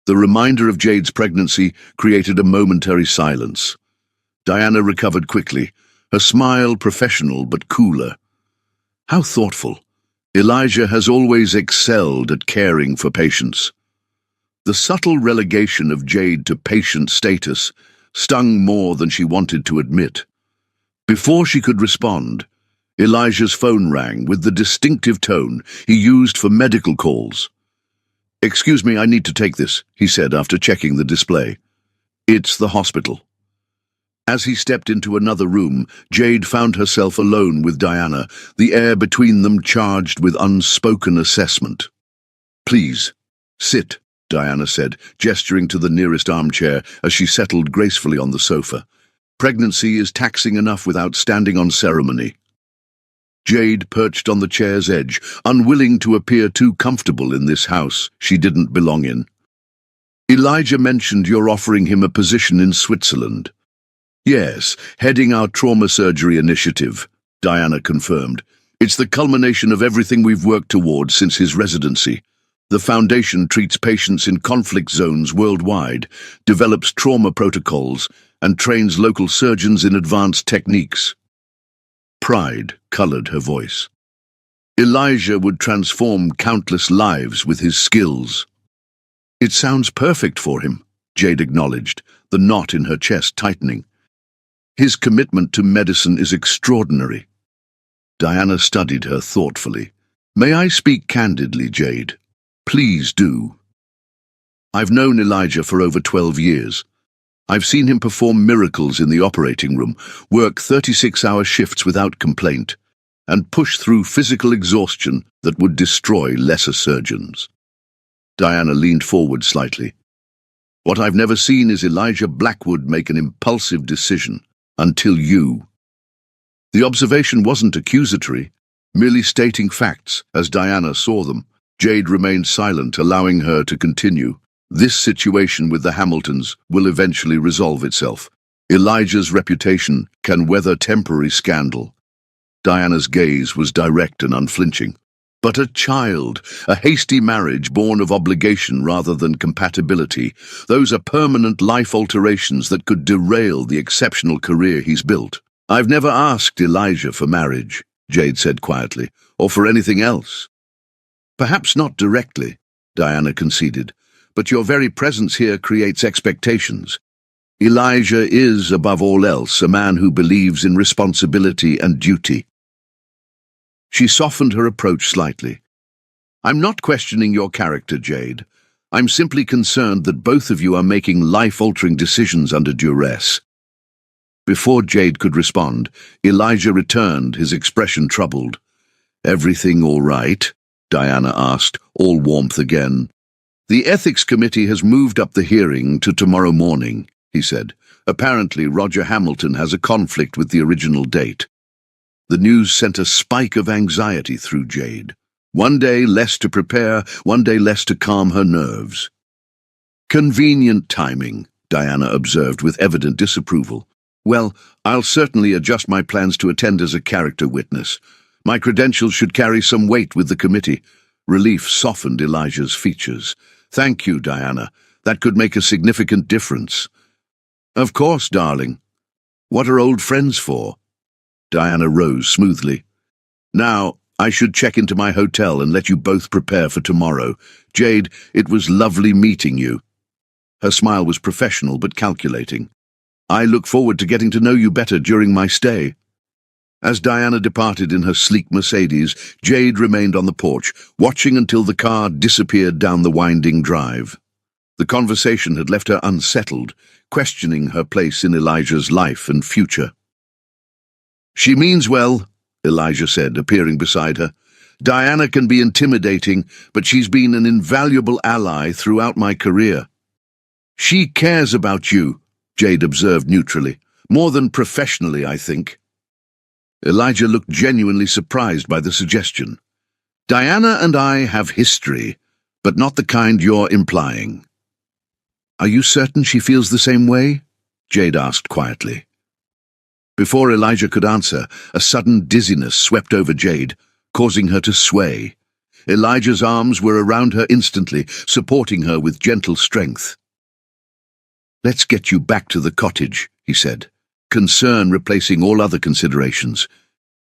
The reminder of Jade's pregnancy created a momentary silence. Diana recovered quickly, her smile professional but cooler. How thoughtful. Elijah has always excelled at caring for patients. The subtle relegation of Jade to patient status stung more than she wanted to admit. Before she could respond, Elijah's phone rang with the distinctive tone he used for medical calls. "Excuse me, I need to take this," he said after checking the display. "It's the hospital." As he stepped into another room, Jade found herself alone with Diana, the air between them charged with unspoken assessment. "Please, sit," Diana said, gesturing to the nearest armchair as she settled gracefully on the sofa. "Pregnancy is taxing enough without standing on ceremony." Jade perched on the chair's edge, unwilling to appear too comfortable in this house she didn't belong in. "Elijah mentioned you're offering him a position in Switzerland." "Yes, heading our trauma surgery initiative," Diana confirmed. "It's the culmination of everything we've worked towards since his residency. The foundation treats patients in conflict zones worldwide, develops trauma protocols, and trains local surgeons in advanced techniques." Pride colored her voice. Elijah would transform countless lives with his skills. "It sounds perfect for him," Jade acknowledged, the knot in her chest tightening. "His commitment to medicine is extraordinary." Diana studied her thoughtfully. "May I speak candidly, Jade?" "Please do." "I've known Elijah for over 12 years. I've seen him perform miracles in the operating room, work 36-hour shifts without complaint, and push through physical exhaustion that would destroy lesser surgeons." Diana leaned forward slightly. "What I've never seen is Elijah Blackwood make an impulsive decision, until you." The observation wasn't accusatory, merely stating facts as Diana saw them. Jade remained silent, allowing her to continue. "This situation with the Hamiltons will eventually resolve itself. Elijah's reputation can weather temporary scandal." Diana's gaze was direct and unflinching. "But a child, a hasty marriage born of obligation rather than compatibility, those are permanent life alterations that could derail the exceptional career he's built." "I've never asked Elijah for marriage," Jade said quietly, "or for anything else." "Perhaps not directly," Diana conceded, "but your very presence here creates expectations. Elijah is, above all else, a man who believes in responsibility and duty. She softened her approach slightly. I'm not questioning your character, Jade. I'm simply concerned that both of you are making life-altering decisions under duress. Before Jade could respond, Elijah returned, his expression troubled. Everything all right? Diana asked, all warmth again. The Ethics Committee has moved up the hearing to tomorrow morning, he said. Apparently, Roger Hamilton has a conflict with the original date. The news sent a spike of anxiety through Jade. One day less to prepare, one day less to calm her nerves. Convenient timing, Diana observed with evident disapproval. Well, I'll certainly adjust my plans to attend as a character witness. My credentials should carry some weight with the committee. Relief softened Elijah's features. Thank you, Diana. That could make a significant difference. Of course, darling. What are old friends for? Diana rose smoothly. Now, I should check into my hotel and let you both prepare for tomorrow. Jade, it was lovely meeting you. Her smile was professional but calculating. I look forward to getting to know you better during my stay. As Diana departed in her sleek Mercedes, Jade remained on the porch, watching until the car disappeared down the winding drive. The conversation had left her unsettled, questioning her place in Elijah's life and future. She means well, Elijah said, appearing beside her. Diana can be intimidating, but she's been an invaluable ally throughout my career. She cares about you, Jade observed neutrally. More than professionally, I think. Elijah looked genuinely surprised by the suggestion. Diana and I have history, but not the kind you're implying. Are you certain she feels the same way? Jade asked quietly. Before Elijah could answer, a sudden dizziness swept over Jade, causing her to sway. Elijah's arms were around her instantly, supporting her with gentle strength. Let's get you back to the cottage, he said, concern replacing all other considerations.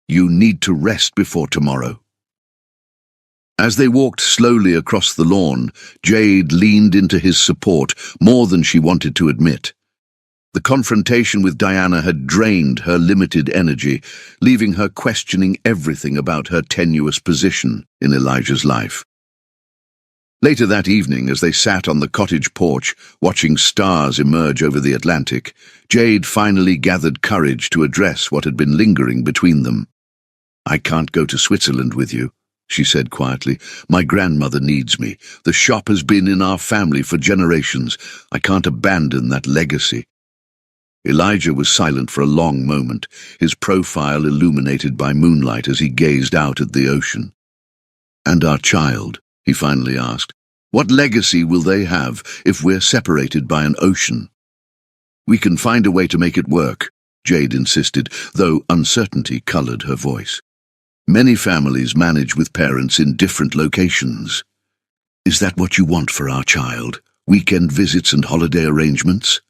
You need to rest before tomorrow. As they walked slowly across the lawn, Jade leaned into his support more than she wanted to admit. The confrontation with Diana had drained her limited energy, leaving her questioning everything about her tenuous position in Elijah's life. Later that evening, as they sat on the cottage porch, watching stars emerge over the Atlantic, Jade finally gathered courage to address what had been lingering between them. I can't go to Switzerland with you, she said quietly. My grandmother needs me. The shop has been in our family for generations. I can't abandon that legacy. Elijah was silent for a long moment, his profile illuminated by moonlight as he gazed out at the ocean. And our child? He finally asked. What legacy will they have if we're separated by an ocean? We can find a way to make it work, Jade insisted, though uncertainty colored her voice. Many families manage with parents in different locations. Is that what you want for our child? Weekend visits and holiday arrangements?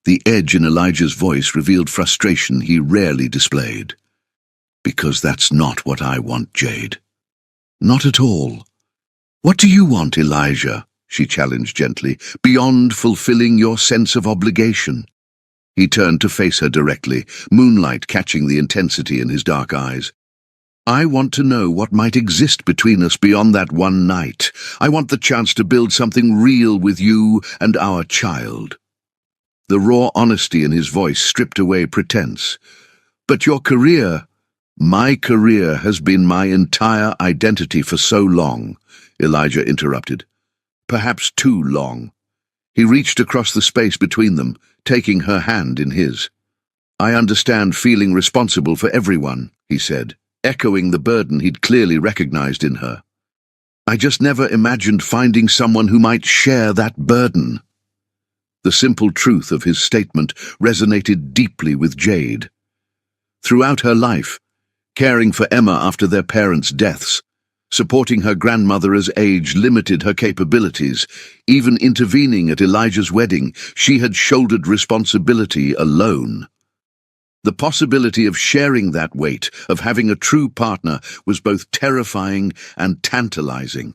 The edge in Elijah's voice revealed frustration he rarely displayed. Because that's not what I want, Jade. Not at all. What do you want, Elijah? She challenged gently, beyond fulfilling your sense of obligation. He turned to face her directly, moonlight catching the intensity in his dark eyes. I want to know what might exist between us beyond that one night. I want the chance to build something real with you and our child. The raw honesty in his voice stripped away pretense. But your career, my career has been my entire identity for so long, Elijah interrupted. Perhaps too long. He reached across the space between them, taking her hand in his. I understand feeling responsible for everyone, he said, echoing the burden he'd clearly recognized in her. I just never imagined finding someone who might share that burden. The simple truth of his statement resonated deeply with Jade. Throughout her life, caring for Emma after their parents' deaths, supporting her grandmother as age limited her capabilities, even intervening at Elijah's wedding, she had shouldered responsibility alone. The possibility of sharing that weight, of having a true partner, was both terrifying and tantalizing.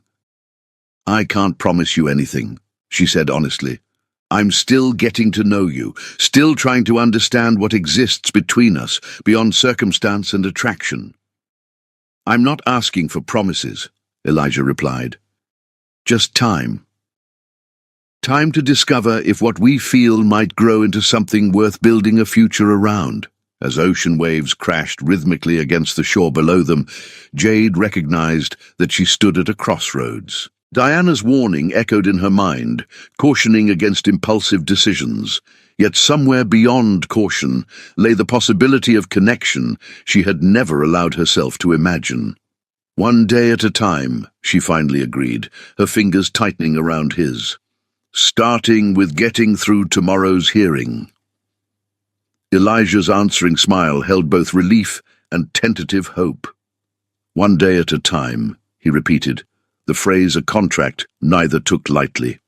I can't promise you anything, she said honestly. I'm still getting to know you, still trying to understand what exists between us, beyond circumstance and attraction. I'm not asking for promises, Elijah replied. Just time. Time to discover if what we feel might grow into something worth building a future around. As ocean waves crashed rhythmically against the shore below them, Jade recognized that she stood at a crossroads. Diana's warning echoed in her mind, cautioning against impulsive decisions. Yet somewhere beyond caution lay the possibility of connection she had never allowed herself to imagine. One day at a time, she finally agreed, her fingers tightening around his. Starting with getting through tomorrow's hearing. Elijah's answering smile held both relief and tentative hope. One day at a time, he repeated, the phrase a contract neither took lightly.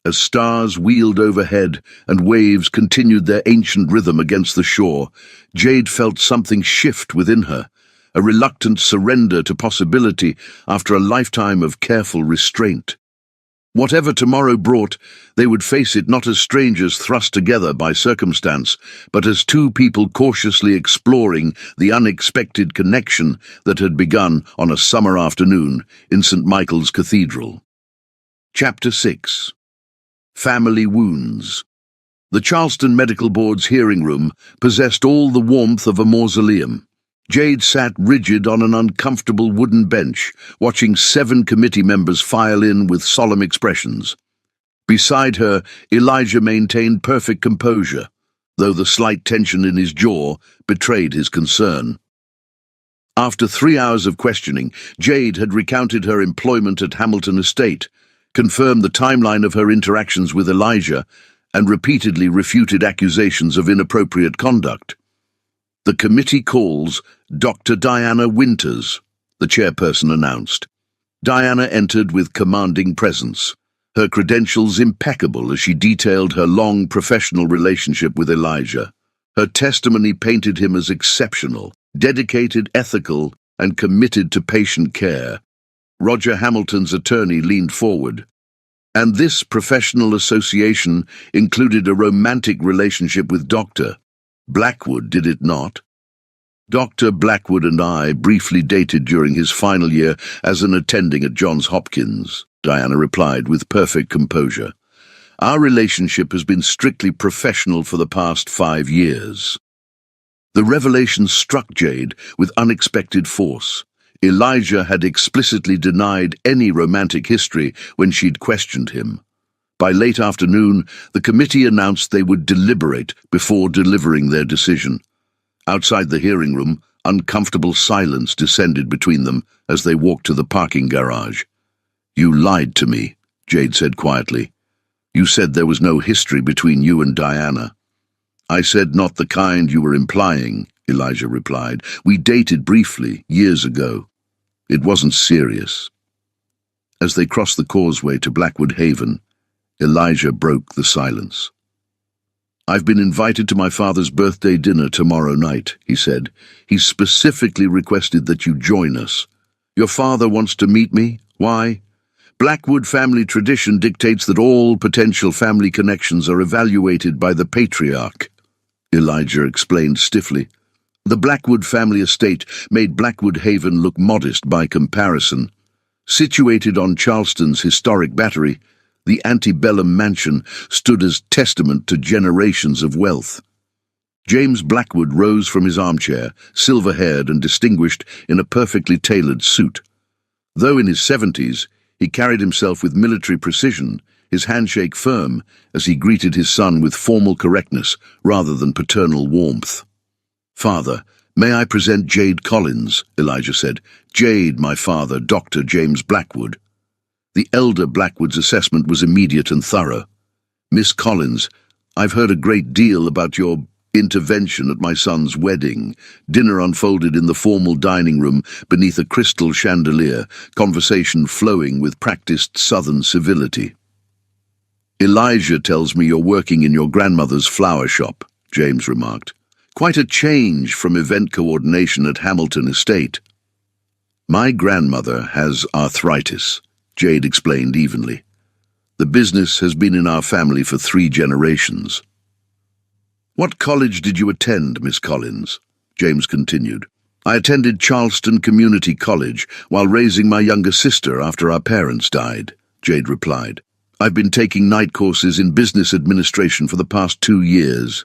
As stars wheeled overhead and waves continued their ancient rhythm against the shore, Jade felt something shift within her, a reluctant surrender to possibility after a lifetime of careful restraint. Whatever tomorrow brought, they would face it not as strangers thrust together by circumstance, but as two people cautiously exploring the unexpected connection that had begun on a summer afternoon in St. Michael's Cathedral. Chapter 6. Family Wounds. The Charleston Medical Board's hearing room possessed all the warmth of a mausoleum. Jade sat rigid on an uncomfortable wooden bench, watching 7 committee members file in with solemn expressions. Beside her, Elijah maintained perfect composure, though the slight tension in his jaw betrayed his concern. After 3 hours of questioning, Jade had recounted her employment at Hamilton Estate, confirmed the timeline of her interactions with Elijah, and repeatedly refuted accusations of inappropriate conduct. The committee calls Dr. Diana Winters, the chairperson announced. Diana entered with commanding presence, her credentials impeccable as she detailed her long professional relationship with Elijah. Her testimony painted him as exceptional, dedicated, ethical, and committed to patient care. Roger Hamilton's attorney leaned forward. And this professional association included a romantic relationship with Dr. Blackwood, did it not? Dr. Blackwood and I briefly dated during his final year as an attending at Johns Hopkins, Diana replied with perfect composure. Our relationship has been strictly professional for the past 5 years. The revelation struck Jade with unexpected force. Elijah had explicitly denied any romantic history when she'd questioned him. By late afternoon, the committee announced they would deliberate before delivering their decision. Outside the hearing room, uncomfortable silence descended between them as they walked to the parking garage. You lied to me, Jade said quietly. You said there was no history between you and Diana. I said not the kind you were implying, Elijah replied. We dated briefly, years ago. It wasn't serious. As they crossed the causeway to Blackwood Haven, Elijah broke the silence. I've been invited to my father's birthday dinner tomorrow night, he said. He specifically requested that you join us. Your father wants to meet me? Why? Blackwood family tradition dictates that all potential family connections are evaluated by the patriarch, Elijah explained stiffly. The Blackwood family estate made Blackwood Haven look modest by comparison. Situated on Charleston's historic battery, the antebellum mansion stood as testament to generations of wealth. James Blackwood rose from his armchair, silver-haired and distinguished in a perfectly tailored suit. Though in his 70s, he carried himself with military precision, his handshake firm as he greeted his son with formal correctness rather than paternal warmth. Father, may I present Jade Collins, Elijah said. Jade, my father, Dr. James Blackwood. The elder Blackwood's assessment was immediate and thorough. Miss Collins, I've heard a great deal about your intervention at my son's wedding. Dinner unfolded in the formal dining room beneath a crystal chandelier, conversation flowing with practiced southern civility. Elijah tells me you're working in your grandmother's flower shop, James remarked. Quite a change from event coordination at Hamilton Estate. My grandmother has arthritis, Jade explained evenly. The business has been in our family for 3 generations. What college did you attend, Miss Collins? James continued. I attended Charleston Community College while raising my younger sister after our parents died, Jade replied. I've been taking night courses in business administration for the past 2 years.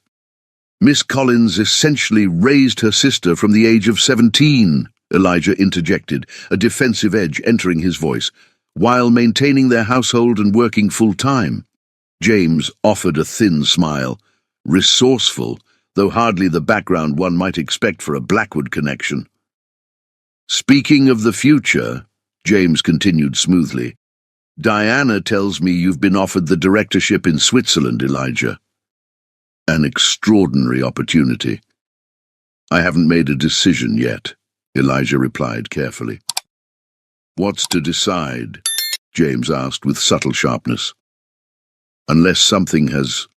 Miss Collins essentially raised her sister from the age of 17, Elijah interjected, a defensive edge entering his voice, while maintaining their household and working full-time. James offered a thin smile, resourceful, though hardly the background one might expect for a Blackwood connection. Speaking of the future, James continued smoothly, Diana tells me you've been offered the directorship in Switzerland, Elijah. An extraordinary opportunity. I haven't made a decision yet, Elijah replied carefully. What's to decide? James asked with subtle sharpness. Unless something has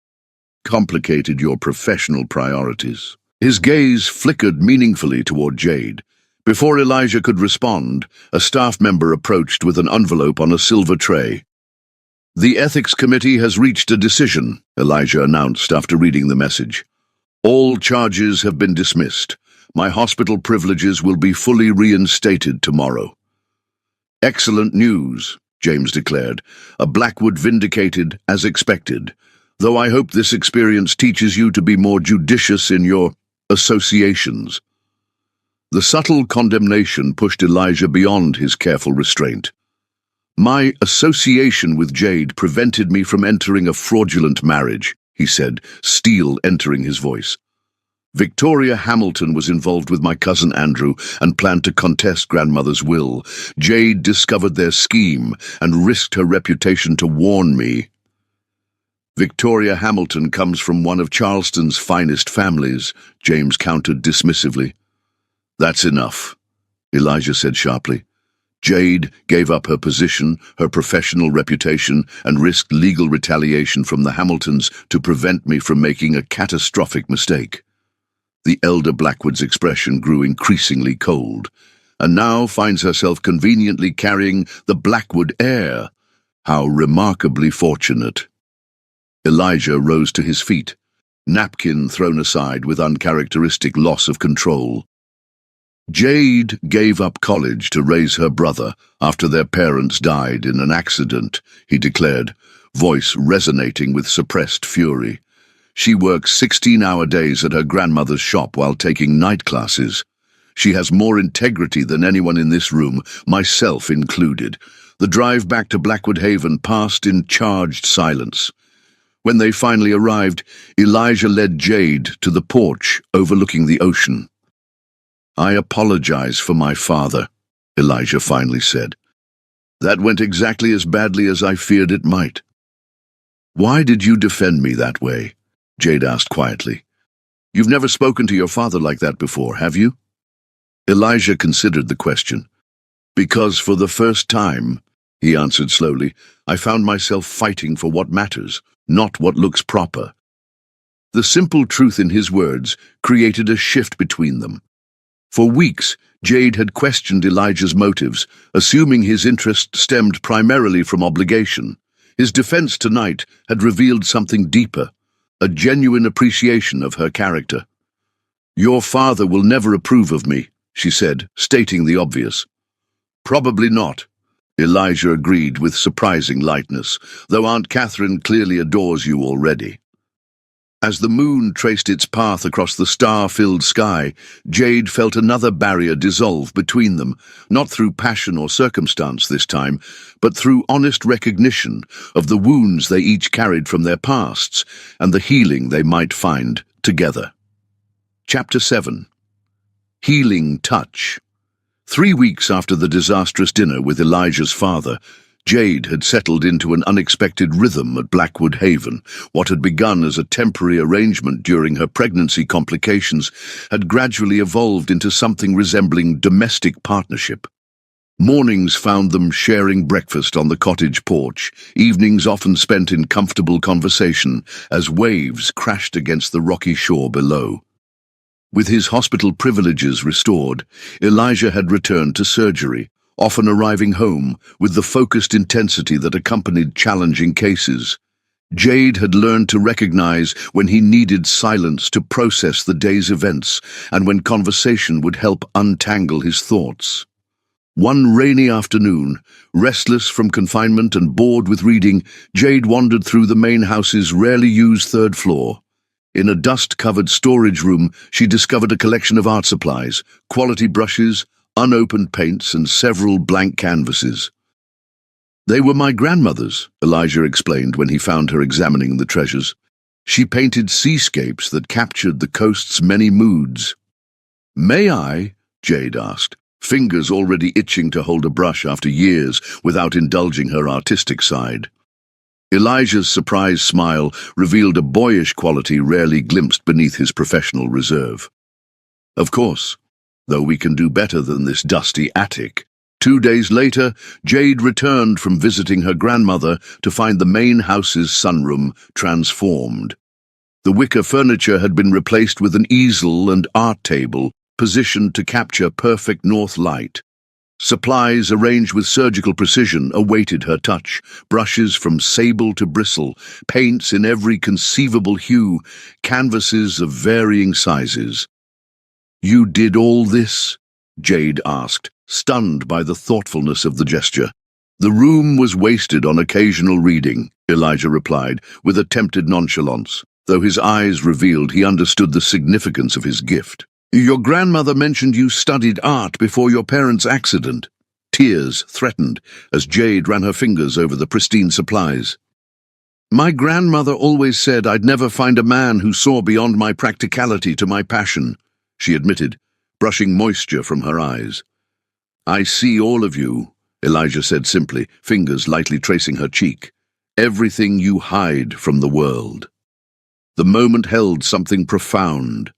complicated your professional priorities. His gaze flickered meaningfully toward Jade. Before Elijah could respond, a staff member approached with an envelope on a silver tray. The Ethics Committee has reached a decision, Elijah announced after reading the message. All charges have been dismissed. My hospital privileges will be fully reinstated tomorrow. Excellent news, James declared. A Blackwood vindicated as expected, though I hope this experience teaches you to be more judicious in your associations. The subtle condemnation pushed Elijah beyond his careful restraint. My association with Jade prevented me from entering a fraudulent marriage, he said, steel entering his voice. Victoria Hamilton was involved with my cousin Andrew and planned to contest grandmother's will. Jade discovered their scheme and risked her reputation to warn me. Victoria Hamilton comes from one of Charleston's finest families, James countered dismissively. That's enough, Elijah said sharply. Jade gave up her position, her professional reputation, and risked legal retaliation from the Hamiltons to prevent me from making a catastrophic mistake. The elder Blackwood's expression grew increasingly cold, and now finds herself conveniently carrying the Blackwood heir. How remarkably fortunate. Elijah rose to his feet, napkin thrown aside with uncharacteristic loss of control. Jade gave up college to raise her brother after their parents died in an accident, he declared, voice resonating with suppressed fury. She works 16-hour days at her grandmother's shop while taking night classes. She has more integrity than anyone in this room, myself included. The drive back to Blackwood Haven passed in charged silence. When they finally arrived, Elijah led Jade to the porch overlooking the ocean. I apologize for my father, Elijah finally said. That went exactly as badly as I feared it might. Why did you defend me that way? Jade asked quietly. You've never spoken to your father like that before, have you? Elijah considered the question. Because for the first time, he answered slowly, I found myself fighting for what matters, not what looks proper. The simple truth in his words created a shift between them. For weeks, Jade had questioned Elijah's motives, assuming his interest stemmed primarily from obligation. His defense tonight had revealed something deeper, a genuine appreciation of her character. Your father will never approve of me, she said, stating the obvious. Probably not, Elijah agreed with surprising lightness, though Aunt Catherine clearly adores you already. As the moon traced its path across the star-filled sky, Jade felt another barrier dissolve between them, not through passion or circumstance this time, but through honest recognition of the wounds they each carried from their pasts and the healing they might find together. Chapter 7. Healing Touch. 3 weeks after the disastrous dinner with Elijah's father, Jade had settled into an unexpected rhythm at Blackwood Haven. What had begun as a temporary arrangement during her pregnancy complications had gradually evolved into something resembling domestic partnership. Mornings found them sharing breakfast on the cottage porch, evenings often spent in comfortable conversation as waves crashed against the rocky shore below. With his hospital privileges restored, Elijah had returned to surgery, often arriving home with the focused intensity that accompanied challenging cases. Jade had learned to recognize when he needed silence to process the day's events and when conversation would help untangle his thoughts. One rainy afternoon, restless from confinement and bored with reading, Jade wandered through the main house's rarely used third floor. In a dust-covered storage room, she discovered a collection of art supplies, quality brushes, unopened paints, and several blank canvases. "They were my grandmother's," Elijah explained when he found her examining the treasures. "She painted seascapes that captured the coast's many moods." "May I?" Jade asked, fingers already itching to hold a brush after years without indulging her artistic side. Elijah's surprised smile revealed a boyish quality rarely glimpsed beneath his professional reserve. "Of course, though we can do better than this dusty attic." 2 days later, Jade returned from visiting her grandmother to find the main house's sunroom transformed. The wicker furniture had been replaced with an easel and art table, positioned to capture perfect north light. Supplies arranged with surgical precision awaited her touch, brushes from sable to bristle, paints in every conceivable hue, canvases of varying sizes. "You did all this?" Jade asked, stunned by the thoughtfulness of the gesture. "The room was wasted on occasional reading," Elijah replied, with attempted nonchalance, though his eyes revealed he understood the significance of his gift. "Your grandmother mentioned you studied art before your parents' accident." Tears threatened as Jade ran her fingers over the pristine supplies. "My grandmother always said I'd never find a man who saw beyond my practicality to my passion," she admitted, brushing moisture from her eyes. "I see all of you," Elijah said simply, fingers lightly tracing her cheek. "Everything you hide from the world." The moment held something profound.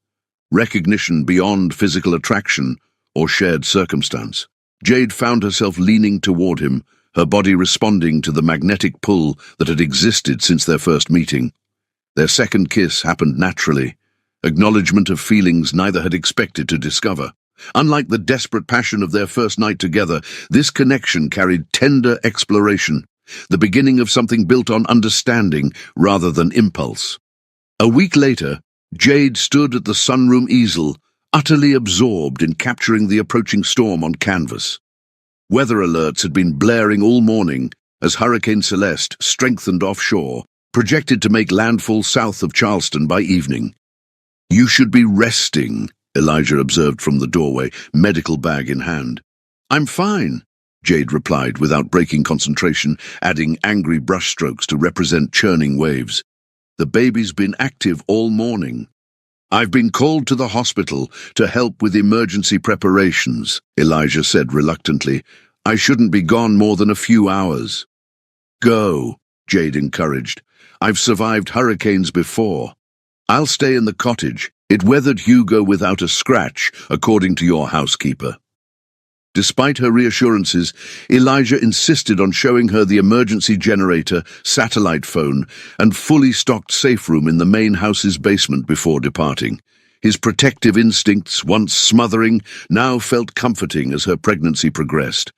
Recognition beyond physical attraction or shared circumstance. Jade found herself leaning toward him, her body responding to the magnetic pull that had existed since their first meeting. Their second kiss happened naturally, acknowledgement of feelings neither had expected to discover. Unlike the desperate passion of their first night together, this connection carried tender exploration, the beginning of something built on understanding rather than impulse. A week later, Jade stood at the sunroom easel, utterly absorbed in capturing the approaching storm on canvas. Weather alerts had been blaring all morning as Hurricane Celeste, strengthened offshore, projected to make landfall south of Charleston by evening. "You should be resting," Elijah observed from the doorway, medical bag in hand. "I'm fine," Jade replied without breaking concentration, adding angry brushstrokes to represent churning waves. "The baby's been active all morning." "I've been called to the hospital to help with emergency preparations," Elijah said reluctantly. "I shouldn't be gone more than a few hours." "Go," Jade encouraged. "I've survived hurricanes before. I'll stay in the cottage. It weathered Hugo without a scratch, according to your housekeeper." Despite her reassurances, Elijah insisted on showing her the emergency generator, satellite phone, and fully stocked safe room in the main house's basement before departing. His protective instincts, once smothering, now felt comforting as her pregnancy progressed.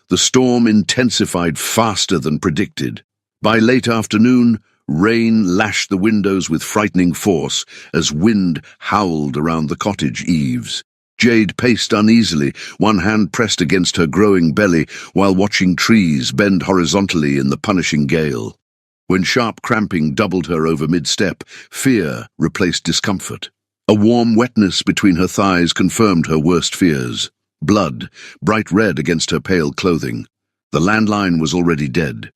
The storm intensified faster than predicted. By late afternoon, rain lashed the windows with frightening force as wind howled around the cottage eaves. Jade paced uneasily, one hand pressed against her growing belly while watching trees bend horizontally in the punishing gale. When sharp cramping doubled her over mid-step, fear replaced discomfort. A warm wetness between her thighs confirmed her worst fears. Blood, bright red against her pale clothing. The landline was already dead.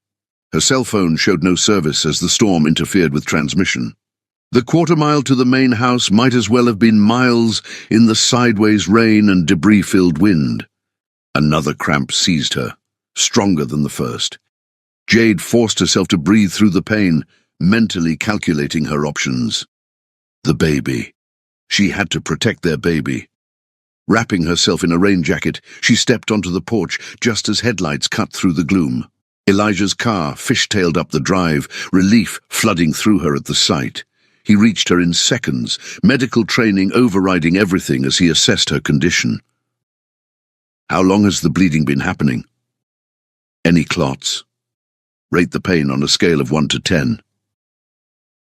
Her cell phone showed no service as the storm interfered with transmission. The quarter-mile to the main house might as well have been miles in the sideways rain and debris-filled wind. Another cramp seized her, stronger than the first. Jade forced herself to breathe through the pain, mentally calculating her options. The baby. She had to protect their baby. Wrapping herself in a rain jacket, she stepped onto the porch just as headlights cut through the gloom. Elijah's car fishtailed up the drive, relief flooding through her at the sight. He reached her in seconds, medical training overriding everything as he assessed her condition. How long has the bleeding been happening? Any clots? Rate the pain on a scale of 1 to 10.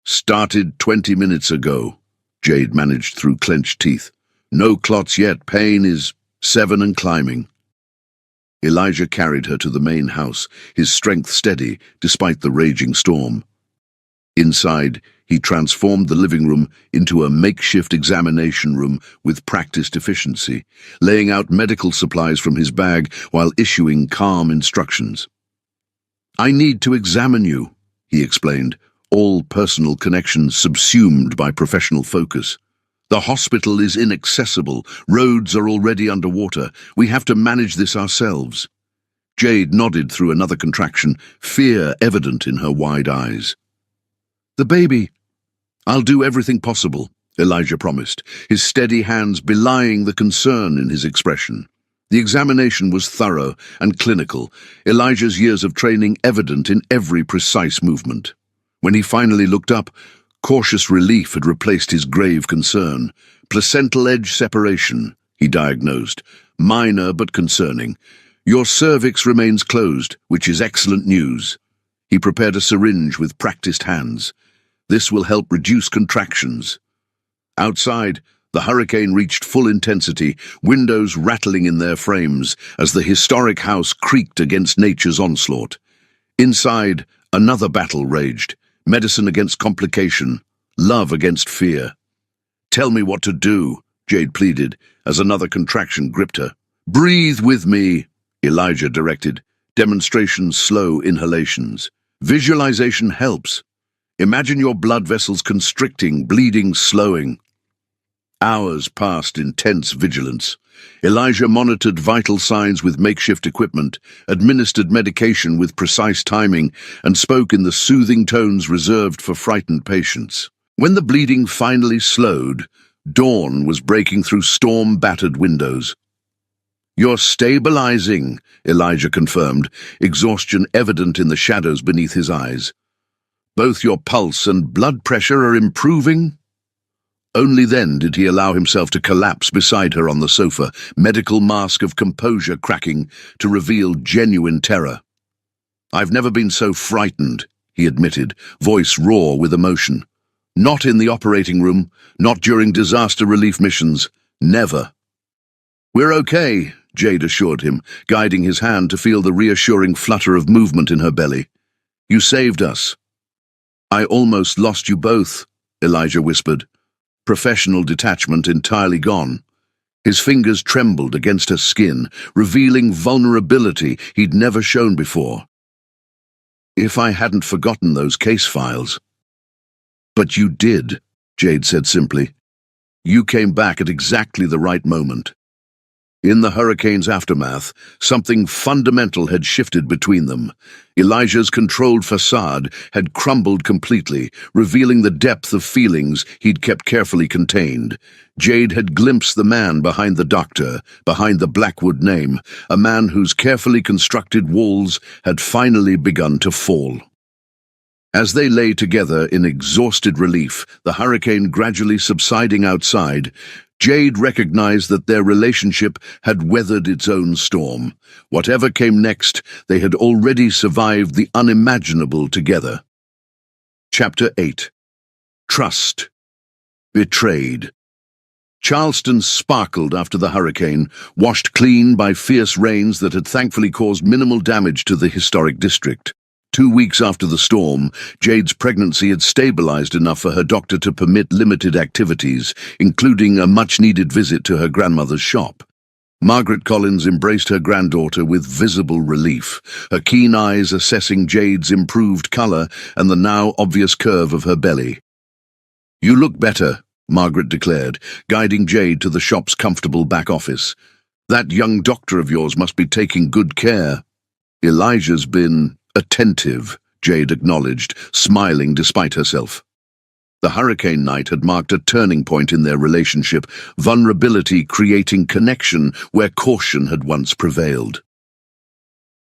Started 20 minutes ago, Jade managed through clenched teeth. No clots yet. Pain is 7 and climbing. Elijah carried her to the main house, his strength steady despite the raging storm. Inside, he transformed the living room into a makeshift examination room with practiced efficiency, laying out medical supplies from his bag while issuing calm instructions. "I need to examine you," he explained, all personal connections subsumed by professional focus. "The hospital is inaccessible. Roads are already underwater. We have to manage this ourselves." Jade nodded through another contraction, fear evident in her wide eyes. "The baby." "I'll do everything possible," Elijah promised, his steady hands belying the concern in his expression. The examination was thorough and clinical, Elijah's years of training evident in every precise movement. When he finally looked up, cautious relief had replaced his grave concern. "Placental edge separation," he diagnosed. "Minor but concerning. Your cervix remains closed, which is excellent news." He prepared a syringe with practiced hands. "This will help reduce contractions." Outside, the hurricane reached full intensity, windows rattling in their frames as the historic house creaked against nature's onslaught. Inside, another battle raged, medicine against complication, love against fear. "Tell me what to do," Jade pleaded, as another contraction gripped her. "Breathe with me," Elijah directed, demonstration slow inhalations. "Visualization helps. Imagine your blood vessels constricting, bleeding, slowing." Hours passed in tense vigilance. Elijah monitored vital signs with makeshift equipment, administered medication with precise timing, and spoke in the soothing tones reserved for frightened patients. When the bleeding finally slowed, dawn was breaking through storm-battered windows. "You're stabilizing," Elijah confirmed, exhaustion evident in the shadows beneath his eyes. "Both your pulse and blood pressure are improving." Only then did he allow himself to collapse beside her on the sofa, medical mask of composure cracking to reveal genuine terror. "I've never been so frightened," he admitted, voice raw with emotion. "Not in the operating room, not during disaster relief missions, never." "We're okay," Jade assured him, guiding his hand to feel the reassuring flutter of movement in her belly. "You saved us." "I almost lost you both," Elijah whispered, professional detachment entirely gone. His fingers trembled against her skin, revealing vulnerability he'd never shown before. "If I hadn't forgotten those case files." "But you did," Jade said simply. "You came back at exactly the right moment." In the hurricane's aftermath, something fundamental had shifted between them. Elijah's controlled facade had crumbled completely, revealing the depth of feelings he'd kept carefully contained. Jade had glimpsed the man behind the doctor, behind the Blackwood name, a man whose carefully constructed walls had finally begun to fall. As they lay together in exhausted relief, the hurricane gradually subsiding outside, Jade recognized that their relationship had weathered its own storm. Whatever came next, they had already survived the unimaginable together. Chapter 8. Trust. Betrayed. Charleston sparkled after the hurricane, washed clean by fierce rains that had thankfully caused minimal damage to the historic district. 2 weeks after the storm, Jade's pregnancy had stabilized enough for her doctor to permit limited activities, including a much-needed visit to her grandmother's shop. Margaret Collins embraced her granddaughter with visible relief, her keen eyes assessing Jade's improved color and the now obvious curve of her belly. "You look better," Margaret declared, guiding Jade to the shop's comfortable back office. "That young doctor of yours must be taking good care." "Elijah's been attentive," Jade acknowledged, smiling despite herself. The hurricane night had marked a turning point in their relationship, vulnerability creating connection where caution had once prevailed.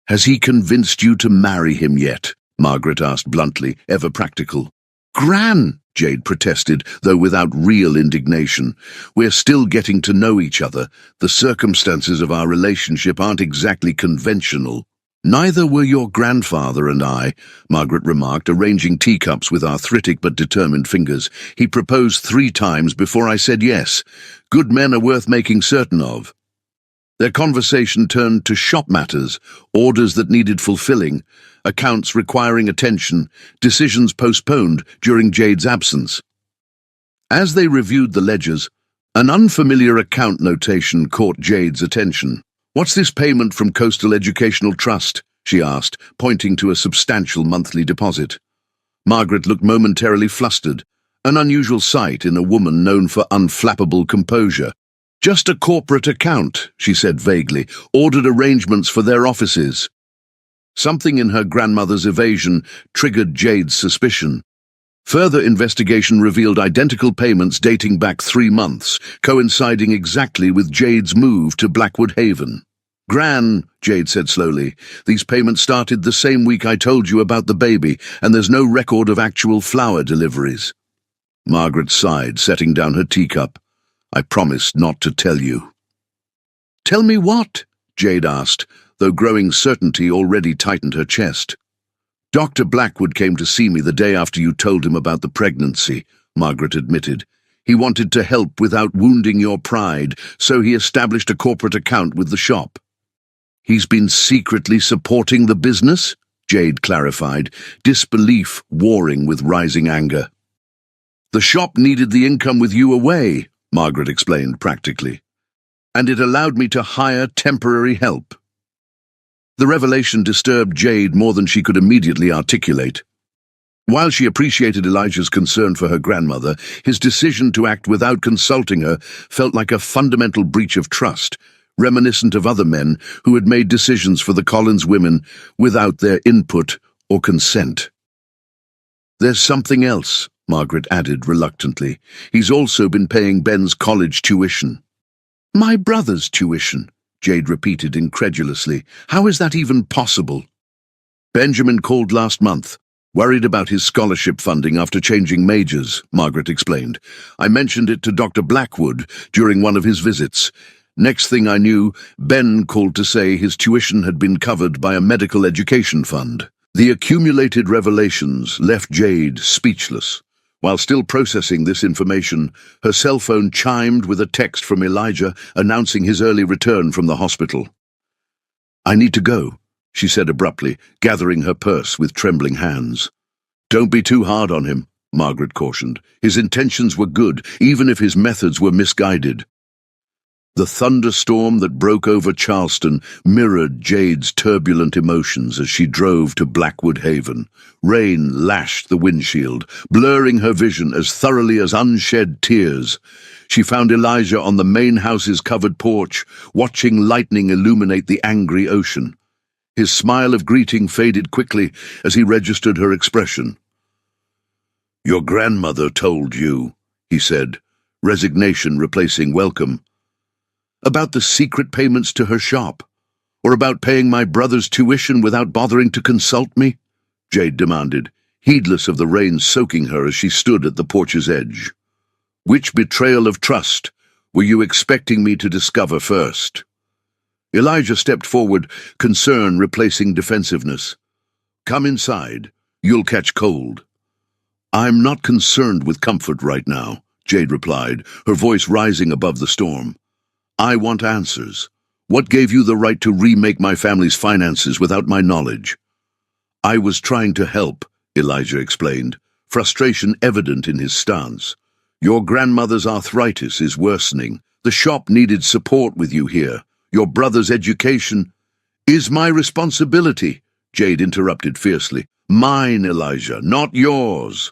"Has he convinced you to marry him yet?" Margaret asked bluntly, ever practical. "Gran!" Jade protested, though without real indignation. We're still getting to know each other. The circumstances of our relationship aren't exactly conventional. Neither were your grandfather and I, Margaret remarked, arranging teacups with arthritic but determined fingers. He proposed 3 times before I said yes. Good men are worth making certain of. Their conversation turned to shop matters, orders that needed fulfilling, accounts requiring attention, decisions postponed during Jade's absence. As they reviewed the ledgers, an unfamiliar account notation caught Jade's attention. "What's this payment from Coastal Educational Trust?" she asked, pointing to a substantial monthly deposit. Margaret looked momentarily flustered, an unusual sight in a woman known for unflappable composure. "Just a corporate account," she said vaguely, "ordered arrangements for their offices." Something in her grandmother's evasion triggered Jade's suspicion. Further investigation revealed identical payments dating back 3 months, coinciding exactly with Jade's move to Blackwood Haven. "Gran," Jade said slowly, "these payments started the same week I told you about the baby, and there's no record of actual flower deliveries." Margaret sighed, setting down her teacup. "I promised not to tell you." "Tell me what?" Jade asked, though growing certainty already tightened her chest. "Dr. Blackwood came to see me the day after you told him about the pregnancy," Margaret admitted. "He wanted to help without wounding your pride, so he established a corporate account with the shop." "He's been secretly supporting the business?" Jade clarified, disbelief warring with rising anger. "The shop needed the income with you away," Margaret explained practically, "and it allowed me to hire temporary help." The revelation disturbed Jade more than she could immediately articulate. While she appreciated Elijah's concern for her grandmother, his decision to act without consulting her felt like a fundamental breach of trust, reminiscent of other men who had made decisions for the Collins women without their input or consent. "There's something else," Margaret added reluctantly. "He's also been paying Ben's college tuition." "My brother's tuition?" Jade repeated incredulously. "How is that even possible?" "Benjamin called last month, worried about his scholarship funding after changing majors," Margaret explained. "I mentioned it to Dr. Blackwood during one of his visits. Next thing I knew, Ben called to say his tuition had been covered by a medical education fund." The accumulated revelations left Jade speechless. While still processing this information, her cell phone chimed with a text from Elijah announcing his early return from the hospital. "I need to go," she said abruptly, gathering her purse with trembling hands. "Don't be too hard on him," Margaret cautioned. "His intentions were good, even if his methods were misguided." The thunderstorm that broke over Charleston mirrored Jade's turbulent emotions as she drove to Blackwood Haven. Rain lashed the windshield, blurring her vision as thoroughly as unshed tears. She found Elijah on the main house's covered porch, watching lightning illuminate the angry ocean. His smile of greeting faded quickly as he registered her expression. "Your grandmother told you," he said, resignation replacing welcome. "About the secret payments to her shop? Or about paying my brother's tuition without bothering to consult me?" Jade demanded, heedless of the rain soaking her as she stood at the porch's edge. "Which betrayal of trust were you expecting me to discover first?" Elijah stepped forward, concern replacing defensiveness. "Come inside. You'll catch cold." "I'm not concerned with comfort right now," Jade replied, her voice rising above the storm. "I want answers. What gave you the right to remake my family's finances without my knowledge?" "I was trying to help," Elijah explained, frustration evident in his stance. "Your grandmother's arthritis is worsening. The shop needed support with you here. Your brother's education is my responsibility," Jade interrupted fiercely. "Mine, Elijah, not yours."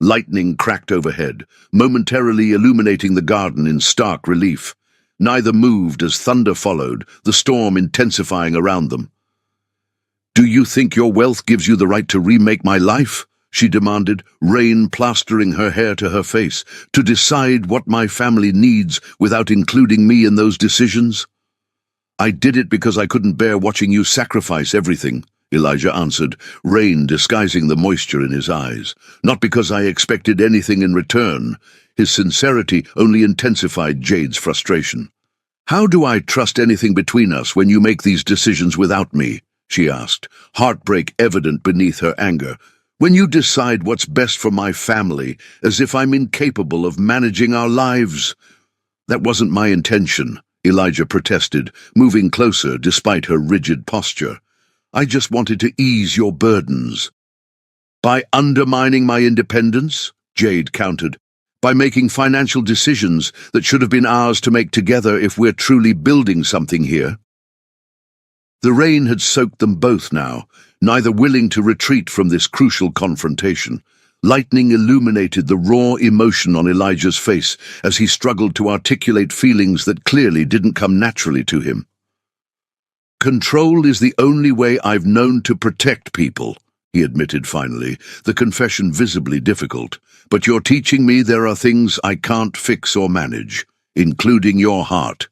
Lightning cracked overhead, momentarily illuminating the garden in stark relief. Neither moved as thunder followed, the storm intensifying around them. "Do you think your wealth gives you the right to remake my life?" she demanded, rain plastering her hair to her face. "To decide what my family needs without including me in those decisions?" "I did it because I couldn't bear watching you sacrifice everything," Elijah answered, rain disguising the moisture in his eyes. Not because I expected anything in return. His sincerity only intensified Jade's frustration. How do I trust anything between us when you make these decisions without me? She asked, heartbreak evident beneath her anger. When you decide what's best for my family, as if I'm incapable of managing our lives. That wasn't my intention, Elijah protested, moving closer despite her rigid posture. I just wanted to ease your burdens. By undermining my independence? Jade countered. By making financial decisions that should have been ours to make together if we're truly building something here? The rain had soaked them both now, neither willing to retreat from this crucial confrontation. Lightning illuminated the raw emotion on Elijah's face as he struggled to articulate feelings that clearly didn't come naturally to him. Control is the only way I've known to protect people, he admitted finally, the confession visibly difficult. But you're teaching me there are things I can't fix or manage, including your heart.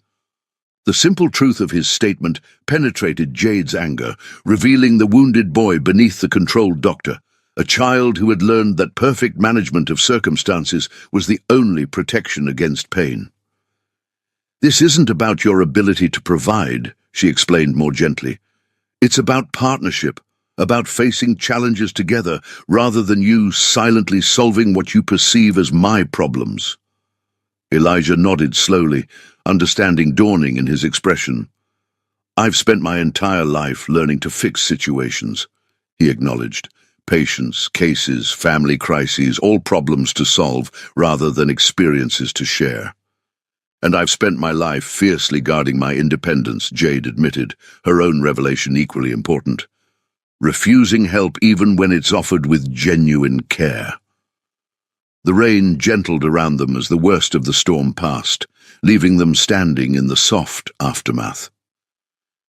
The simple truth of his statement penetrated Jade's anger, revealing the wounded boy beneath the controlled doctor, a child who had learned that perfect management of circumstances was the only protection against pain. This isn't about your ability to provide, she explained more gently. It's about partnership, about facing challenges together rather than you silently solving what you perceive as my problems. Elijah nodded slowly, understanding dawning in his expression. I've spent my entire life learning to fix situations, he acknowledged. Patients, cases, family crises, all problems to solve rather than experiences to share. And I've spent my life fiercely guarding my independence, Jade admitted, her own revelation equally important. Refusing help even when it's offered with genuine care. The rain gentled around them as the worst of the storm passed, leaving them standing in the soft aftermath.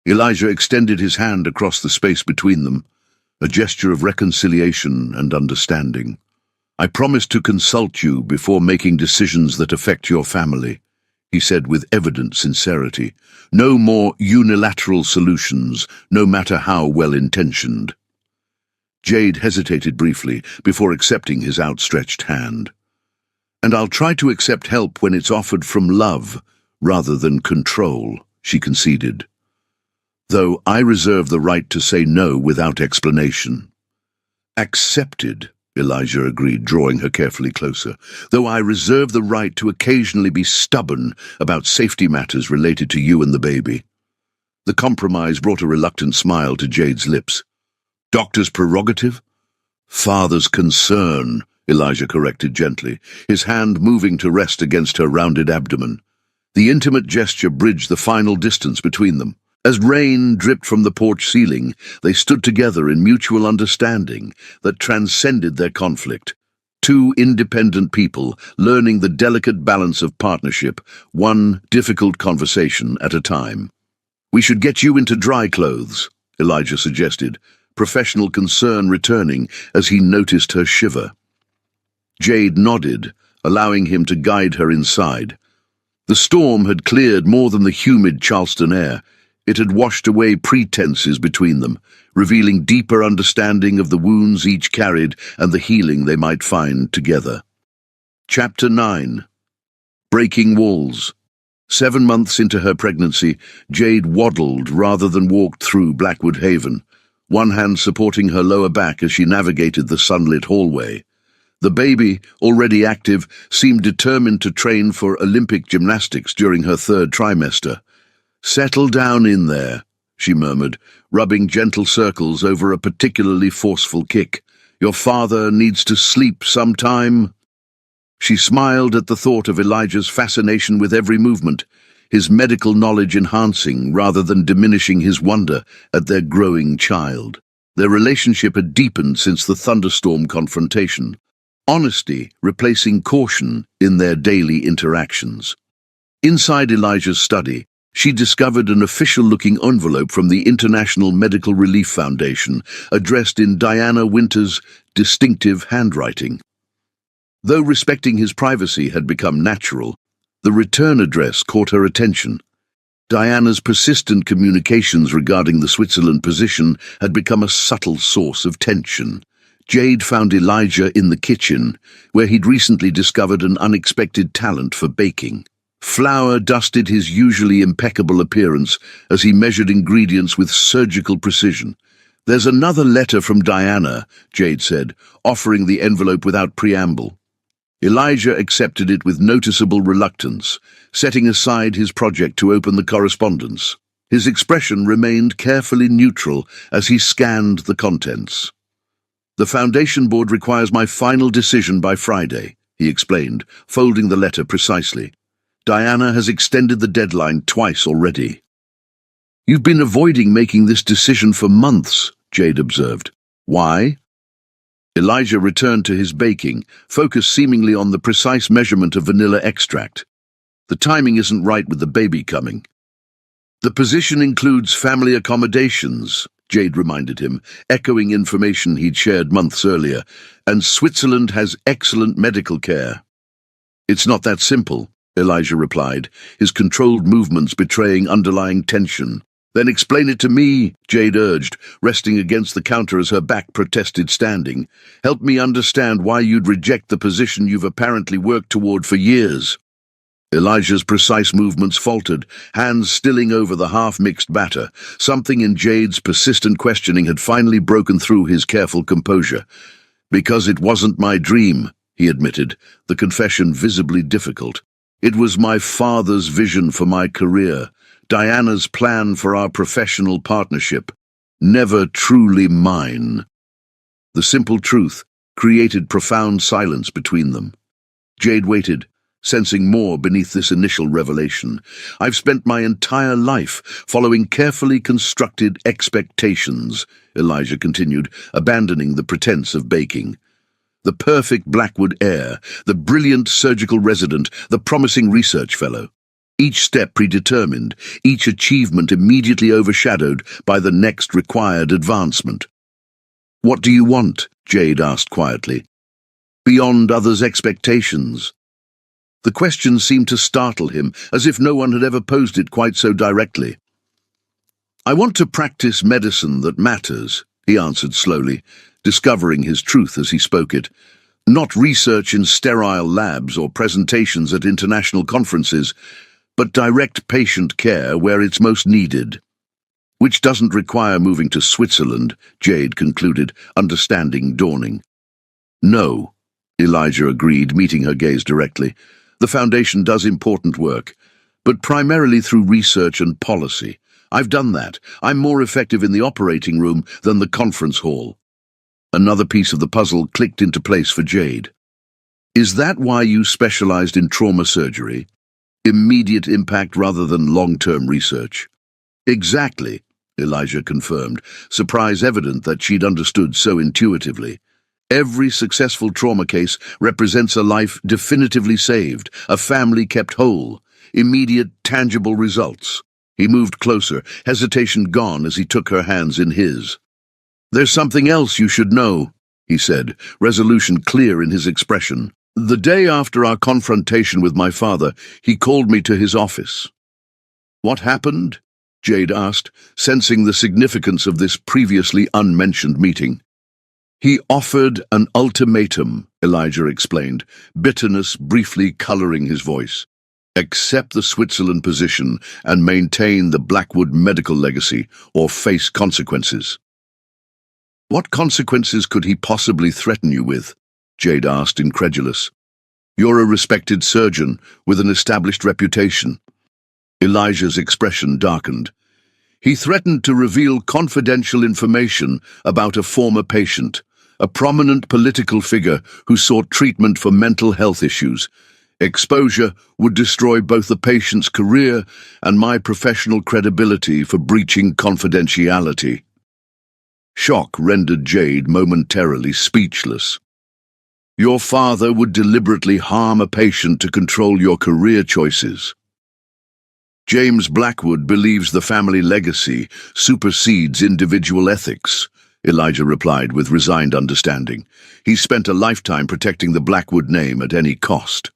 Elijah extended his hand across the space between them, a gesture of reconciliation and understanding. I promise to consult you before making decisions that affect your family, he said with evident sincerity. No more unilateral solutions, no matter how well-intentioned. Jade hesitated briefly before accepting his outstretched hand. And I'll try to accept help when it's offered from love rather than control, she conceded. Though I reserve the right to say no without explanation. Accepted, Elijah agreed, drawing her carefully closer, though I reserve the right to occasionally be stubborn about safety matters related to you and the baby. The compromise brought a reluctant smile to Jade's lips. Doctor's prerogative? Father's concern, Elijah corrected gently, his hand moving to rest against her rounded abdomen. The intimate gesture bridged the final distance between them. As rain dripped from the porch ceiling, they stood together in mutual understanding that transcended their conflict. Two independent people learning the delicate balance of partnership, one difficult conversation at a time. We should get you into dry clothes, Elijah suggested, professional concern returning as he noticed her shiver. Jade nodded, allowing him to guide her inside. The storm had cleared more than the humid Charleston air. It had washed away pretenses between them, revealing deeper understanding of the wounds each carried and the healing they might find together. Chapter 9. Breaking Walls. 7 months into her pregnancy, Jade waddled rather than walked through Blackwood Haven, one hand supporting her lower back as she navigated the sunlit hallway. The baby, already active, seemed determined to train for Olympic gymnastics during her 3rd trimester. Settle down in there, she murmured, rubbing gentle circles over a particularly forceful kick. Your father needs to sleep sometime. She smiled at the thought of Elijah's fascination with every movement, his medical knowledge enhancing rather than diminishing his wonder at their growing child. Their relationship had deepened since the thunderstorm confrontation, honesty replacing caution in their daily interactions. Inside Elijah's study, she discovered an official-looking envelope from the International Medical Relief Foundation, addressed in Diana Winter's distinctive handwriting. Though respecting his privacy had become natural, the return address caught her attention. Diana's persistent communications regarding the Switzerland position had become a subtle source of tension. Jade found Elijah in the kitchen, where he'd recently discovered an unexpected talent for baking. Flour dusted his usually impeccable appearance as he measured ingredients with surgical precision. "There's another letter from Diana," Jade said, offering the envelope without preamble. Elijah accepted it with noticeable reluctance, setting aside his project to open the correspondence. His expression remained carefully neutral as he scanned the contents. "The foundation board requires my final decision by Friday," he explained, folding the letter precisely. "Diana has extended the deadline twice already." "You've been avoiding making this decision for months," Jade observed. "Why?" Elijah returned to his baking, focused seemingly on the precise measurement of vanilla extract. "The timing isn't right with the baby coming." "The position includes family accommodations," Jade reminded him, echoing information he'd shared months earlier, "and Switzerland has excellent medical care." "It's not that simple," Elijah replied, his controlled movements betraying underlying tension. "Then explain it to me," Jade urged, resting against the counter as her back protested standing. "Help me understand why you'd reject the position you've apparently worked toward for years." Elijah's precise movements faltered, hands stilling over the half-mixed batter. Something in Jade's persistent questioning had finally broken through his careful composure. "Because it wasn't my dream," he admitted, the confession visibly difficult. "It was my father's vision for my career, Diana's plan for our professional partnership, never truly mine." The simple truth created profound silence between them. Jade waited, sensing more beneath this initial revelation. "I've spent my entire life following carefully constructed expectations," Elijah continued, abandoning the pretense of baking. "The perfect Blackwood heir, the brilliant surgical resident, the promising research fellow. Each step predetermined, each achievement immediately overshadowed by the next required advancement." "What do you want?" Jade asked quietly. "Beyond others' expectations." The question seemed to startle him, as if no one had ever posed it quite so directly. "I want to practice medicine that matters," he answered slowly, discovering his truth as he spoke it. "Not research in sterile labs or presentations at international conferences, but direct patient care where it's most needed." "Which doesn't require moving to Switzerland," Jade concluded, understanding dawning. "No," Elijah agreed, meeting her gaze directly. "The Foundation does important work, but primarily through research and policy. I've done that. I'm more effective in the operating room than the conference hall." Another piece of the puzzle clicked into place for Jade. "Is that why you specialized in trauma surgery? Immediate impact rather than long-term research?" "Exactly," Elijah confirmed, surprise evident that she'd understood so intuitively. "Every successful trauma case represents a life definitively saved, a family kept whole, immediate, tangible results." He moved closer, hesitation gone as he took her hands in his. "There's something else you should know," he said, resolution clear in his expression. "The day after our confrontation with my father, he called me to his office." "What happened?" Jade asked, sensing the significance of this previously unmentioned meeting. "He offered an ultimatum," Elijah explained, bitterness briefly coloring his voice. "Accept the Switzerland position and maintain the Blackwood medical legacy, or face consequences." "What consequences could he possibly threaten you with?" Jade asked, incredulous. "You're a respected surgeon with an established reputation." Elijah's expression darkened. "He threatened to reveal confidential information about a former patient, a prominent political figure who sought treatment for mental health issues. Exposure would destroy both the patient's career and my professional credibility for breaching confidentiality." Shock rendered Jade momentarily speechless. "Your father would deliberately harm a patient to control your career choices." "James Blackwood believes the family legacy supersedes individual ethics," Elijah replied with resigned understanding. "He spent a lifetime protecting the Blackwood name at any cost."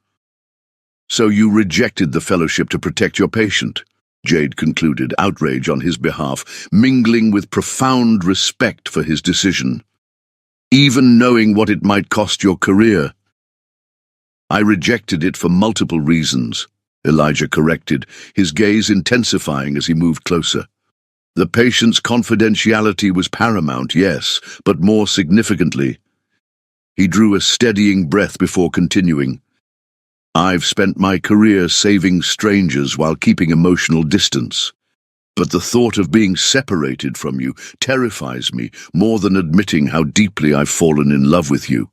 "So you rejected the fellowship to protect your patient?" Jade concluded, outrage on his behalf, mingling with profound respect for his decision. "Even knowing what it might cost your career." "I rejected it for multiple reasons," Elijah corrected, his gaze intensifying as he moved closer. "The patient's confidentiality was paramount, yes, but more significantly." He drew a steadying breath before continuing. "I've spent my career saving strangers while keeping emotional distance. But the thought of being separated from you terrifies me more than admitting how deeply I've fallen in love with you."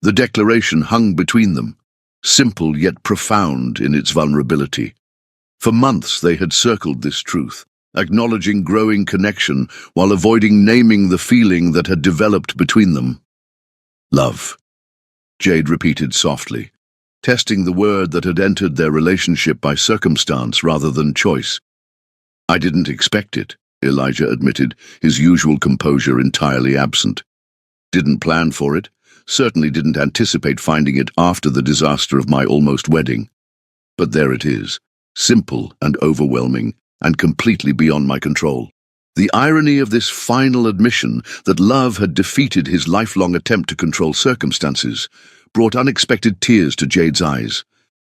The declaration hung between them, simple yet profound in its vulnerability. For months they had circled this truth, acknowledging growing connection while avoiding naming the feeling that had developed between them. "Love," Jade repeated softly, testing the word that had entered their relationship by circumstance rather than choice. "I didn't expect it," Elijah admitted, his usual composure entirely absent. "Didn't plan for it, certainly didn't anticipate finding it after the disaster of my almost wedding. But there it is, simple and overwhelming, and completely beyond my control." The irony of this final admission that love had defeated his lifelong attempt to control circumstances brought unexpected tears to Jade's eyes.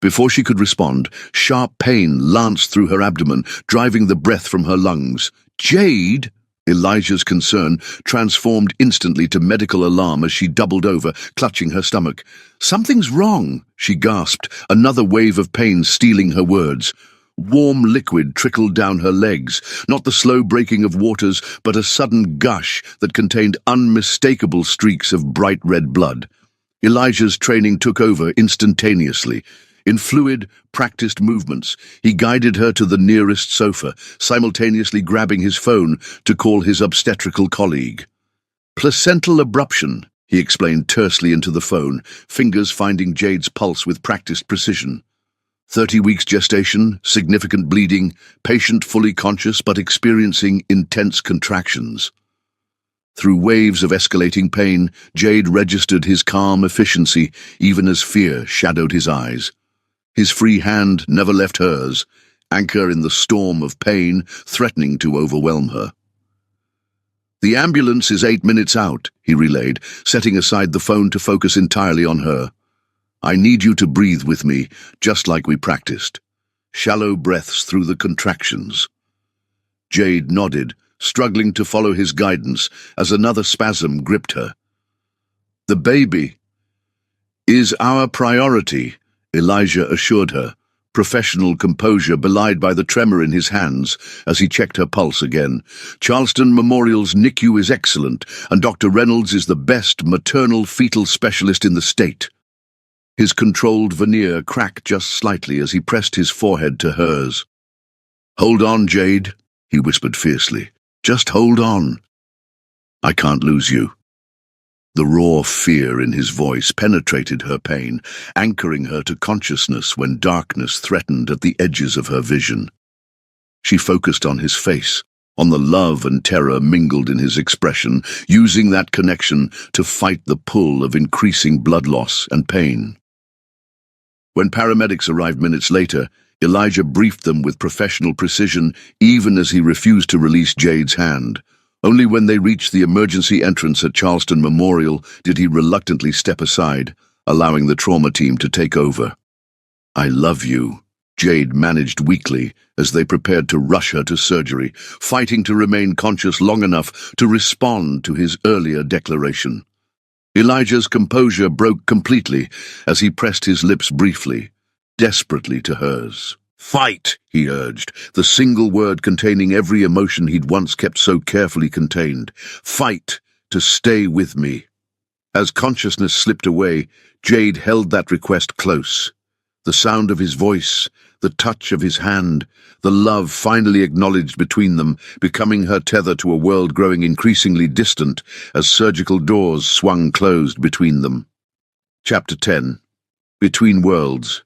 Before she could respond, sharp pain lanced through her abdomen, driving the breath from her lungs. "Jade!" Elijah's concern transformed instantly to medical alarm as she doubled over, clutching her stomach. "Something's wrong," she gasped, another wave of pain stealing her words. Warm liquid trickled down her legs, not the slow breaking of waters, but a sudden gush that contained unmistakable streaks of bright red blood. Elijah's training took over instantaneously. In fluid, practiced movements, he guided her to the nearest sofa, simultaneously grabbing his phone to call his obstetrical colleague. "Placental abruption," he explained tersely into the phone, fingers finding Jade's pulse with practiced precision. 30 weeks gestation, significant bleeding, patient fully conscious but experiencing intense contractions. Through waves of escalating pain, Jade registered his calm efficiency, even as fear shadowed his eyes. His free hand never left hers, anchor in the storm of pain, threatening to overwhelm her. "The ambulance is 8 minutes out," he relayed, setting aside the phone to focus entirely on her. "I need you to breathe with me, just like we practiced. Shallow breaths through the contractions." Jade nodded, struggling to follow his guidance as another spasm gripped her. "The baby is our priority," Elijah assured her, professional composure belied by the tremor in his hands as he checked her pulse again. "Charleston Memorial's NICU is excellent, and Dr. Reynolds is the best maternal fetal specialist in the state." His controlled veneer cracked just slightly as he pressed his forehead to hers. "Hold on, Jade," he whispered fiercely. "Just hold on. I can't lose you." The raw fear in his voice penetrated her pain, anchoring her to consciousness when darkness threatened at the edges of her vision. She focused on his face, on the love and terror mingled in his expression, using that connection to fight the pull of increasing blood loss and pain. When paramedics arrived minutes later, Elijah briefed them with professional precision, even as he refused to release Jade's hand. Only when they reached the emergency entrance at Charleston Memorial did he reluctantly step aside, allowing the trauma team to take over. "I love you," Jade managed weakly as they prepared to rush her to surgery, fighting to remain conscious long enough to respond to his earlier declaration. Elijah's composure broke completely as he pressed his lips briefly, desperately to hers. "Fight," he urged, the single word containing every emotion he'd once kept so carefully contained. "Fight to stay with me." As consciousness slipped away, Jade held that request close. The sound of his voice, the touch of his hand, the love finally acknowledged between them, becoming her tether to a world growing increasingly distant as surgical doors swung closed between them. Chapter 10. Between Worlds.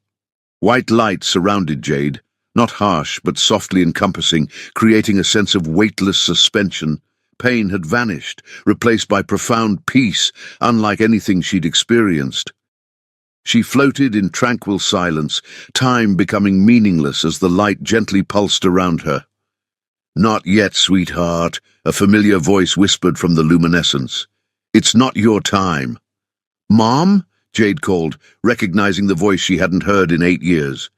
White light surrounded Jade, not harsh but softly encompassing, creating a sense of weightless suspension. Pain had vanished, replaced by profound peace, unlike anything she'd experienced. She floated in tranquil silence, time becoming meaningless as the light gently pulsed around her. "Not yet, sweetheart," a familiar voice whispered from the luminescence. "It's not your time." "Mom?" Jade called, recognizing the voice she hadn't heard in 8 years.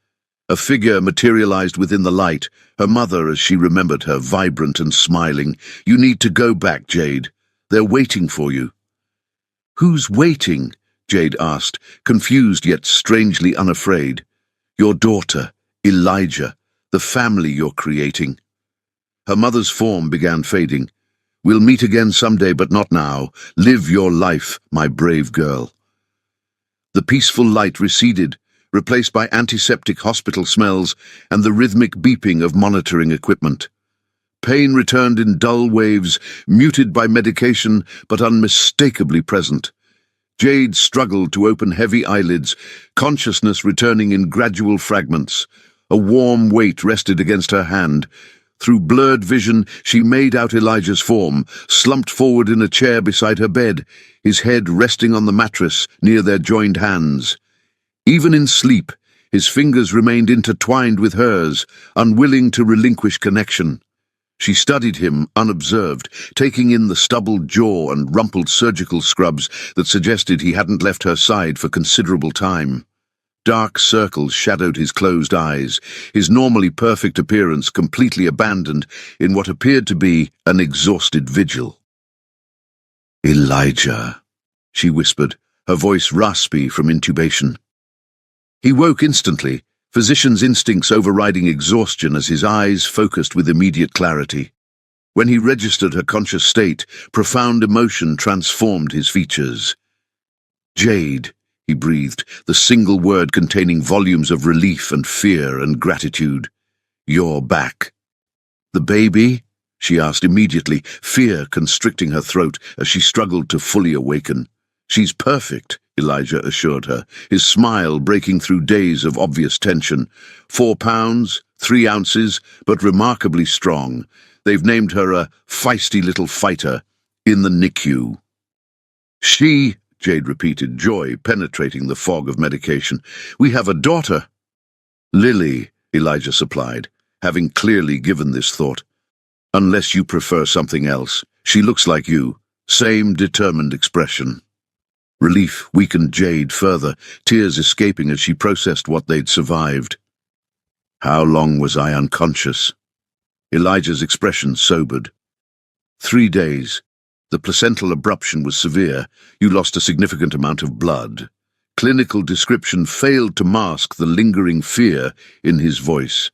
A figure materialized within the light, her mother as she remembered her, vibrant and smiling. "You need to go back, Jade. They're waiting for you." "Who's waiting?" Jade asked, confused yet strangely unafraid. "Your daughter, Elijah, the family you're creating." Her mother's form began fading. "We'll meet again someday, but not now. Live your life, my brave girl." The peaceful light receded, replaced by antiseptic hospital smells and the rhythmic beeping of monitoring equipment. Pain returned in dull waves, muted by medication, but unmistakably present. Jade struggled to open heavy eyelids, consciousness returning in gradual fragments. A warm weight rested against her hand. Through blurred vision, she made out Elijah's form, slumped forward in a chair beside her bed, his head resting on the mattress near their joined hands. Even in sleep, his fingers remained intertwined with hers, unwilling to relinquish connection. She studied him, unobserved, taking in the stubbled jaw and rumpled surgical scrubs that suggested he hadn't left her side for considerable time. Dark circles shadowed his closed eyes, his normally perfect appearance completely abandoned in what appeared to be an exhausted vigil. "Elijah," she whispered, her voice raspy from intubation. He woke instantly, physician's instincts overriding exhaustion as his eyes focused with immediate clarity. When he registered her conscious state, profound emotion transformed his features. "Jade," he breathed, the single word containing volumes of relief and fear and gratitude. "You're back." "The baby?" she asked immediately, fear constricting her throat as she struggled to fully awaken. "She's perfect," Elijah assured her, his smile breaking through days of obvious tension. 4 pounds, 3 ounces, but remarkably strong. They've named her a feisty little fighter in the NICU. "She," Jade repeated, joy penetrating the fog of medication. "We have a daughter." "Lily," Elijah supplied, having clearly given this thought. "Unless you prefer something else. She looks like you. Same determined expression." Relief weakened Jade further, tears escaping as she processed what they'd survived. "How long was I unconscious?" Elijah's expression sobered. 3 days. The placental abruption was severe. You lost a significant amount of blood. Clinical description failed to mask the lingering fear in his voice.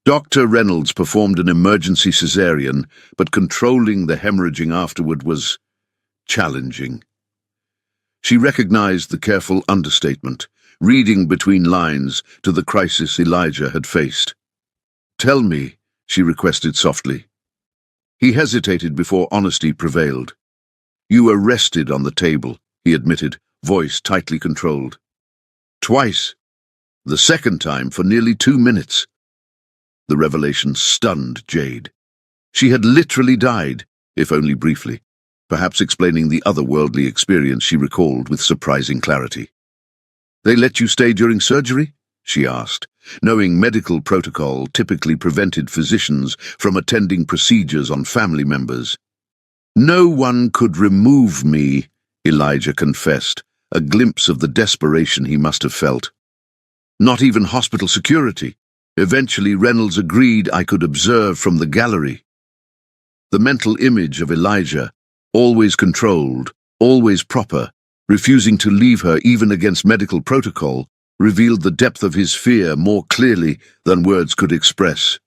Dr. Reynolds performed an emergency cesarean, but controlling the hemorrhaging afterward was challenging. She recognized the careful understatement, reading between lines to the crisis Elijah had faced. "Tell me," she requested softly. He hesitated before honesty prevailed. "You were rested on the table," he admitted, voice tightly controlled. "Twice. The second time for nearly 2 minutes." The revelation stunned Jade. She had literally died, if only briefly, perhaps explaining the otherworldly experience she recalled with surprising clarity. "They let you stay during surgery?" she asked, knowing medical protocol typically prevented physicians from attending procedures on family members. "No one could remove me," Elijah confessed, a glimpse of the desperation he must have felt. "Not even hospital security. Eventually Reynolds agreed I could observe from the gallery." The mental image of Elijah, always controlled, always proper, refusing to leave her even against medical protocol, revealed the depth of his fear more clearly than words could express.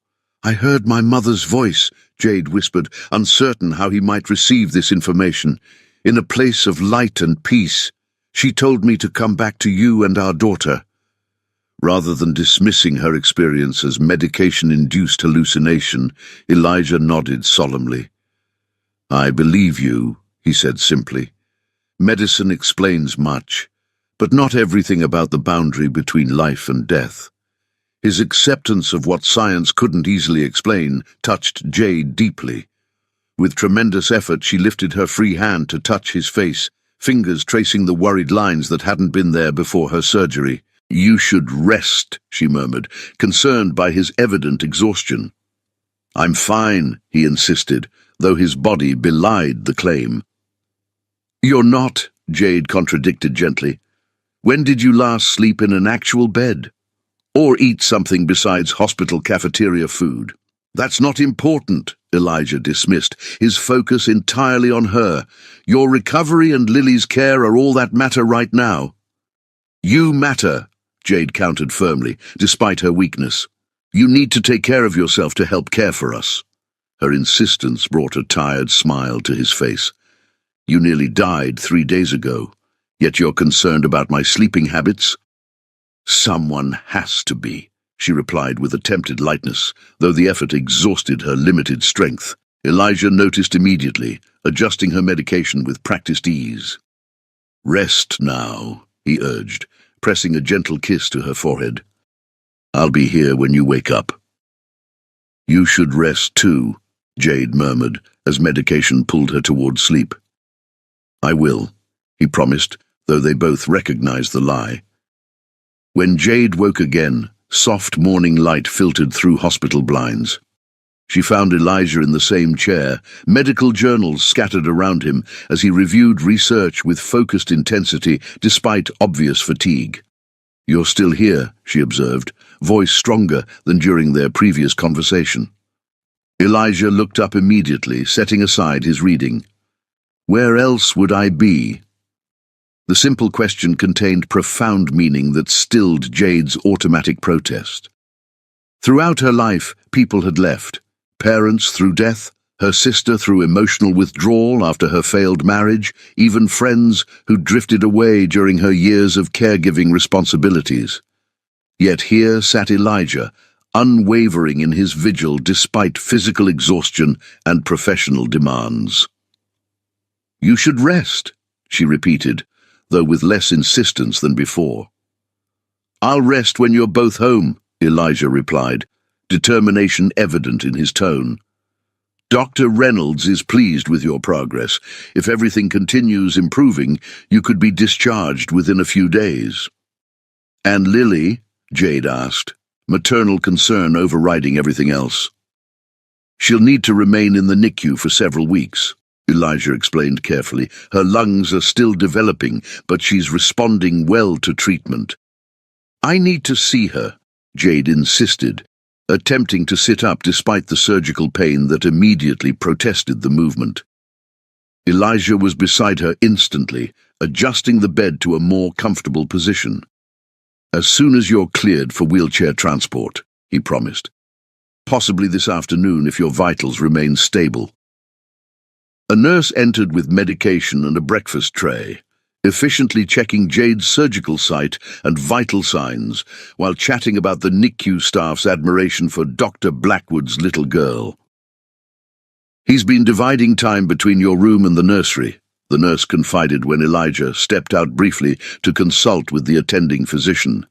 "I heard my mother's voice," Jade whispered, uncertain how he might receive this information. "In a place of light and peace. She told me to come back to you and our daughter." Rather than dismissing her experience as medication-induced hallucination, Elijah nodded solemnly. "I believe you," he said simply. "Medicine explains much, but not everything about the boundary between life and death." His acceptance of what science couldn't easily explain touched Jade deeply. With tremendous effort, she lifted her free hand to touch his face, fingers tracing the worried lines that hadn't been there before her surgery. "You should rest," she murmured, concerned by his evident exhaustion. "I'm fine," he insisted, though his body belied the claim. "You're not," Jade contradicted gently. "When did you last sleep in an actual bed? Or eat something besides hospital cafeteria food?" "That's not important," Elijah dismissed, his focus entirely on her. "Your recovery and Lily's care are all that matter right now." "You matter," Jade countered firmly, despite her weakness. "You need to take care of yourself to help care for us." Her insistence brought a tired smile to his face. "You nearly died 3 days ago, yet you're concerned about my sleeping habits?" "Someone has to be," she replied with attempted lightness, though the effort exhausted her limited strength. Elijah noticed immediately, adjusting her medication with practiced ease. "Rest now," he urged, pressing a gentle kiss to her forehead. "I'll be here when you wake up." "You should rest too," Jade murmured, as medication pulled her toward sleep. "I will," he promised, though they both recognized the lie. When Jade woke again, soft morning light filtered through hospital blinds. She found Elijah in the same chair, medical journals scattered around him as he reviewed research with focused intensity despite obvious fatigue. "You're still here," she observed, voice stronger than during their previous conversation. Elijah looked up immediately, setting aside his reading. "Where else would I be?" The simple question contained profound meaning that stilled Jade's automatic protest. Throughout her life, people had left. Parents through death, her sister through emotional withdrawal after her failed marriage, even friends who drifted away during her years of caregiving responsibilities. Yet here sat Elijah, unwavering in his vigil despite physical exhaustion and professional demands. "You should rest," she repeated, though with less insistence than before. "I'll rest when you're both home," Elijah replied, determination evident in his tone. "Dr. Reynolds is pleased with your progress. If everything continues improving, you could be discharged within a few days." "And Lily?" Jade asked, maternal concern overriding everything else. "She'll need to remain in the NICU for several weeks," Elijah explained carefully. "Her lungs are still developing, but she's responding well to treatment." "I need to see her," Jade insisted, attempting to sit up despite the surgical pain that immediately protested the movement. Elijah was beside her instantly, adjusting the bed to a more comfortable position. "As soon as you're cleared for wheelchair transport," he promised. "Possibly this afternoon if your vitals remain stable." A nurse entered with medication and a breakfast tray, efficiently checking Jade's surgical site and vital signs while chatting about the NICU staff's admiration for Dr. Blackwood's little girl. "He's been dividing time between your room and the nursery," the nurse confided when Elijah stepped out briefly to consult with the attending physician.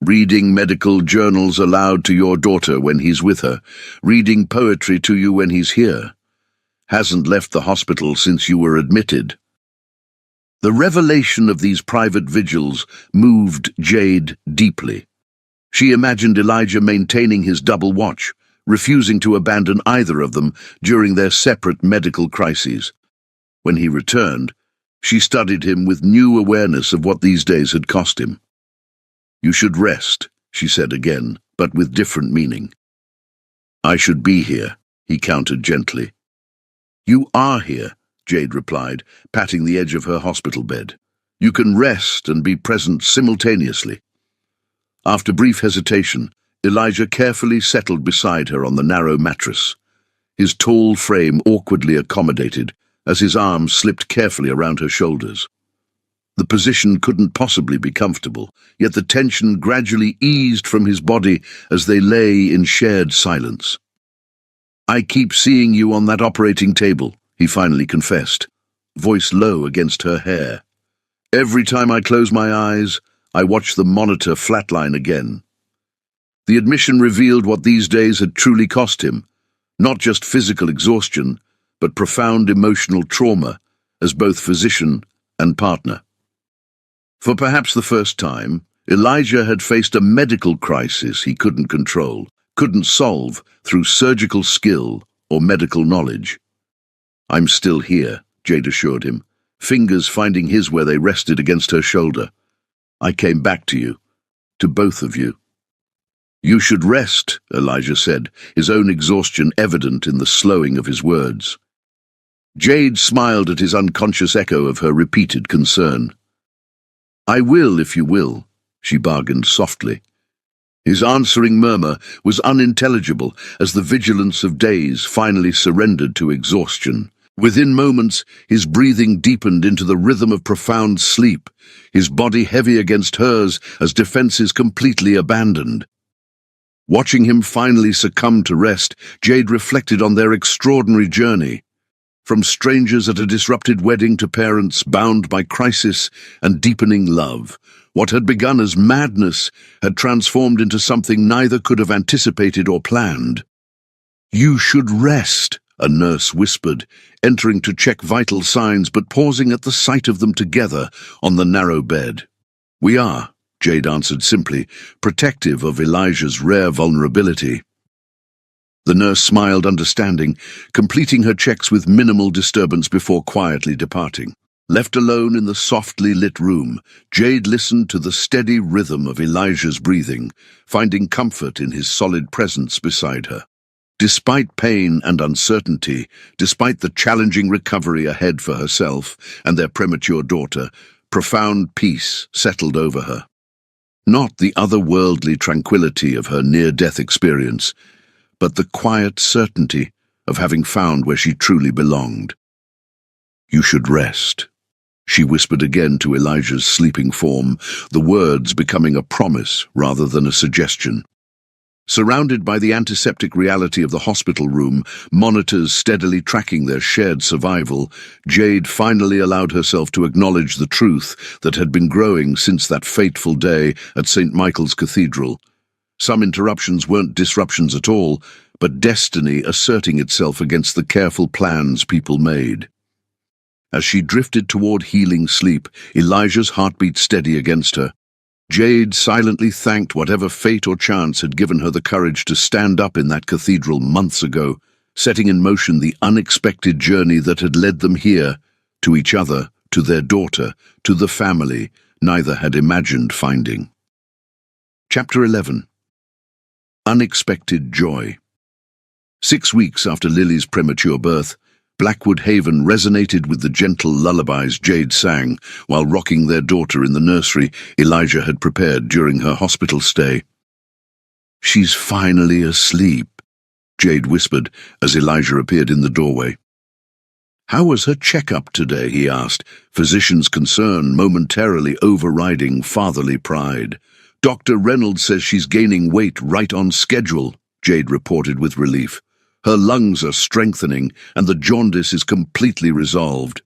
"Reading medical journals aloud to your daughter when he's with her, reading poetry to you when he's here. Hasn't left the hospital since you were admitted." The revelation of these private vigils moved Jade deeply. She imagined Elijah maintaining his double watch, refusing to abandon either of them during their separate medical crises. When he returned, she studied him with new awareness of what these days had cost him. "You should rest," she said again, but with different meaning. "I should be here," he countered gently. "You are here," Jade replied, patting the edge of her hospital bed. "You can rest and be present simultaneously." After brief hesitation, Elijah carefully settled beside her on the narrow mattress, his tall frame awkwardly accommodated as his arms slipped carefully around her shoulders. The position couldn't possibly be comfortable, yet the tension gradually eased from his body as they lay in shared silence. "I keep seeing you on that operating table," he finally confessed, voice low against her hair. "Every time I close my eyes, I watch the monitor flatline again." The admission revealed what these days had truly cost him, not just physical exhaustion, but profound emotional trauma, as both physician and partner. For perhaps the first time, Elijah had faced a medical crisis he couldn't control, couldn't solve through surgical skill or medical knowledge. "I'm still here," Jade assured him, fingers finding his where they rested against her shoulder. "I came back to you, to both of you." "You should rest," Elijah said, his own exhaustion evident in the slowing of his words. Jade smiled at his unconscious echo of her repeated concern. "I will, if you will," she bargained softly. His answering murmur was unintelligible as the vigilance of days finally surrendered to exhaustion. Within moments, his breathing deepened into the rhythm of profound sleep, his body heavy against hers as defenses completely abandoned. Watching him finally succumb to rest, Jade reflected on their extraordinary journey. From strangers at a disrupted wedding to parents bound by crisis and deepening love, what had begun as madness had transformed into something neither could have anticipated or planned. "You should rest," a nurse whispered, entering to check vital signs but pausing at the sight of them together on the narrow bed. "We are," Jade answered simply, protective of Elijah's rare vulnerability. The nurse smiled understanding, completing her checks with minimal disturbance before quietly departing. Left alone in the softly lit room, Jade listened to the steady rhythm of Elijah's breathing, finding comfort in his solid presence beside her. Despite pain and uncertainty, despite the challenging recovery ahead for herself and their premature daughter, profound peace settled over her. Not the otherworldly tranquility of her near-death experience, but the quiet certainty of having found where she truly belonged. "You should rest," she whispered again to Elijah's sleeping form, the words becoming a promise rather than a suggestion. Surrounded by the antiseptic reality of the hospital room, monitors steadily tracking their shared survival, Jade finally allowed herself to acknowledge the truth that had been growing since that fateful day at St. Michael's Cathedral. Some interruptions weren't disruptions at all, but destiny asserting itself against the careful plans people made. As she drifted toward healing sleep, Elijah's heartbeat steady against her. Jade silently thanked whatever fate or chance had given her the courage to stand up in that cathedral months ago, setting in motion the unexpected journey that had led them here, to each other, to their daughter, to the family neither had imagined finding. Chapter 11. Unexpected Joy. 6 weeks after Lily's premature birth, Blackwood Haven resonated with the gentle lullabies Jade sang while rocking their daughter in the nursery Elijah had prepared during her hospital stay. "She's finally asleep," Jade whispered as Elijah appeared in the doorway. "How was her checkup today?" he asked, physician's concern momentarily overriding fatherly pride. "Dr. Reynolds says she's gaining weight right on schedule," Jade reported with relief. "Her lungs are strengthening, and the jaundice is completely resolved."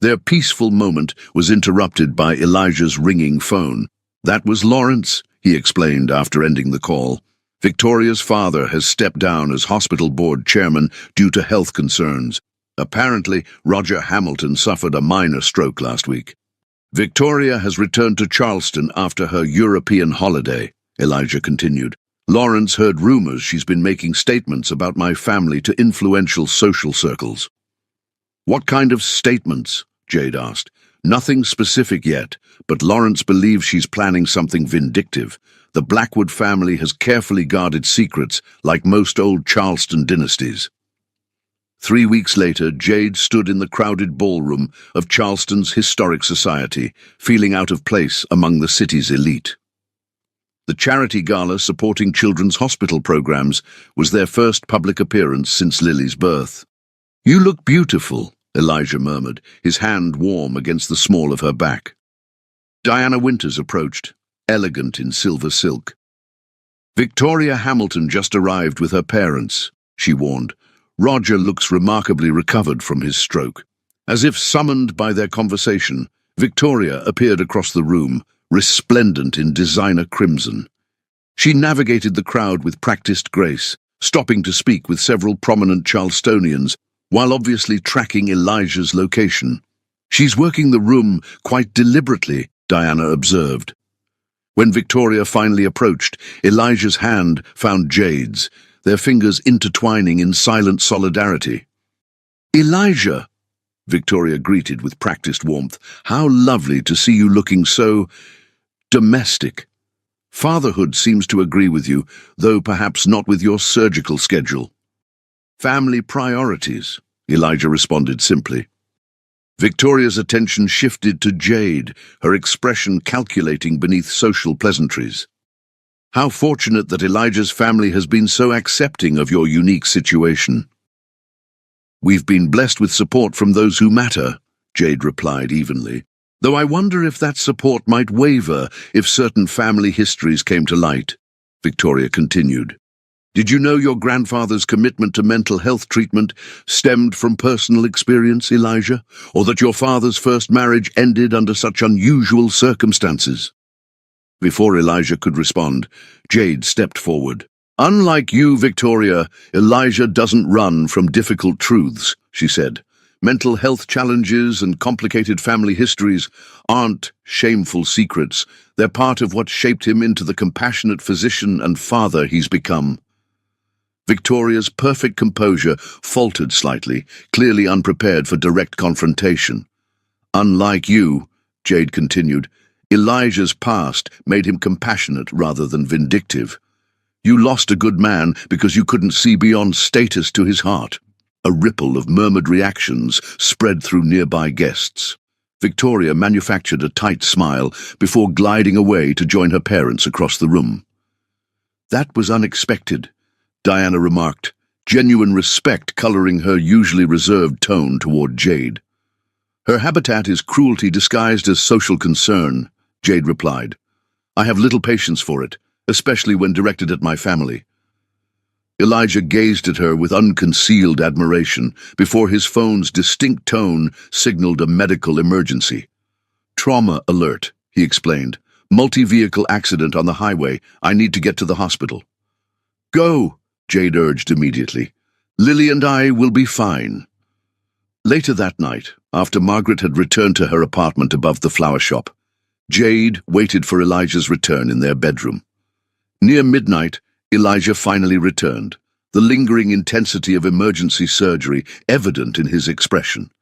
Their peaceful moment was interrupted by Elijah's ringing phone. "That was Lawrence," he explained after ending the call. "Victoria's father has stepped down as hospital board chairman due to health concerns. Apparently, Roger Hamilton suffered a minor stroke last week. Victoria has returned to Charleston after her European holiday," Elijah continued. "Lawrence heard rumors she's been making statements about my family to influential social circles." "What kind of statements?" Jade asked. "Nothing specific yet, but Lawrence believes she's planning something vindictive. The Blackwood family has carefully guarded secrets, like most old Charleston dynasties." 3 weeks later, Jade stood in the crowded ballroom of Charleston's Historic Society, feeling out of place among the city's elite. The charity gala supporting children's hospital programs was their first public appearance since Lily's birth. "You look beautiful," Elijah murmured, his hand warm against the small of her back. Diana Winters approached, elegant in silver silk. "Victoria Hamilton just arrived with her parents," she warned. "Roger looks remarkably recovered from his stroke." As if summoned by their conversation, Victoria appeared across the room, resplendent in designer crimson. She navigated the crowd with practiced grace, stopping to speak with several prominent Charlestonians, while obviously tracking Elijah's location. She's working the room quite deliberately, Diana observed. When Victoria finally approached, Elijah's hand found Jade's, their fingers intertwining in silent solidarity. "Elijah," Victoria greeted with practiced warmth, "how lovely to see you looking so domestic. Fatherhood seems to agree with you, though perhaps not with your surgical schedule." "Family priorities," Elijah responded simply. Victoria's attention shifted to Jade, her expression calculating beneath social pleasantries. "How fortunate that Elijah's family has been so accepting of your unique situation." "We've been blessed with support from those who matter," Jade replied evenly, "though I wonder if that support might waver if certain family histories came to light." Victoria continued. "Did you know your grandfather's commitment to mental health treatment stemmed from personal experience, Elijah? Or that your father's first marriage ended under such unusual circumstances?" Before Elijah could respond, Jade stepped forward. "Unlike you, Victoria, Elijah doesn't run from difficult truths," she said. "Mental health challenges and complicated family histories aren't shameful secrets. They're part of what shaped him into the compassionate physician and father he's become." Victoria's perfect composure faltered slightly, clearly unprepared for direct confrontation. "Unlike you," Jade continued, "Elijah's past made him compassionate rather than vindictive. You lost a good man because you couldn't see beyond status to his heart." A ripple of murmured reactions spread through nearby guests. Victoria manufactured a tight smile before gliding away to join her parents across the room. "That was unexpected," Diana remarked, genuine respect coloring her usually reserved tone toward Jade. "Her habitat is cruelty disguised as social concern," Jade replied. "I have little patience for it, especially when directed at my family." Elijah gazed at her with unconcealed admiration before his phone's distinct tone signaled a medical emergency. "Trauma alert," he explained. "Multi-vehicle accident on the highway. I need to get to the hospital." "Go," Jade urged immediately. "Lily and I will be fine." Later that night, after Margaret had returned to her apartment above the flower shop, Jade waited for Elijah's return in their bedroom. Near midnight, Elijah finally returned, the lingering intensity of emergency surgery evident in his expression.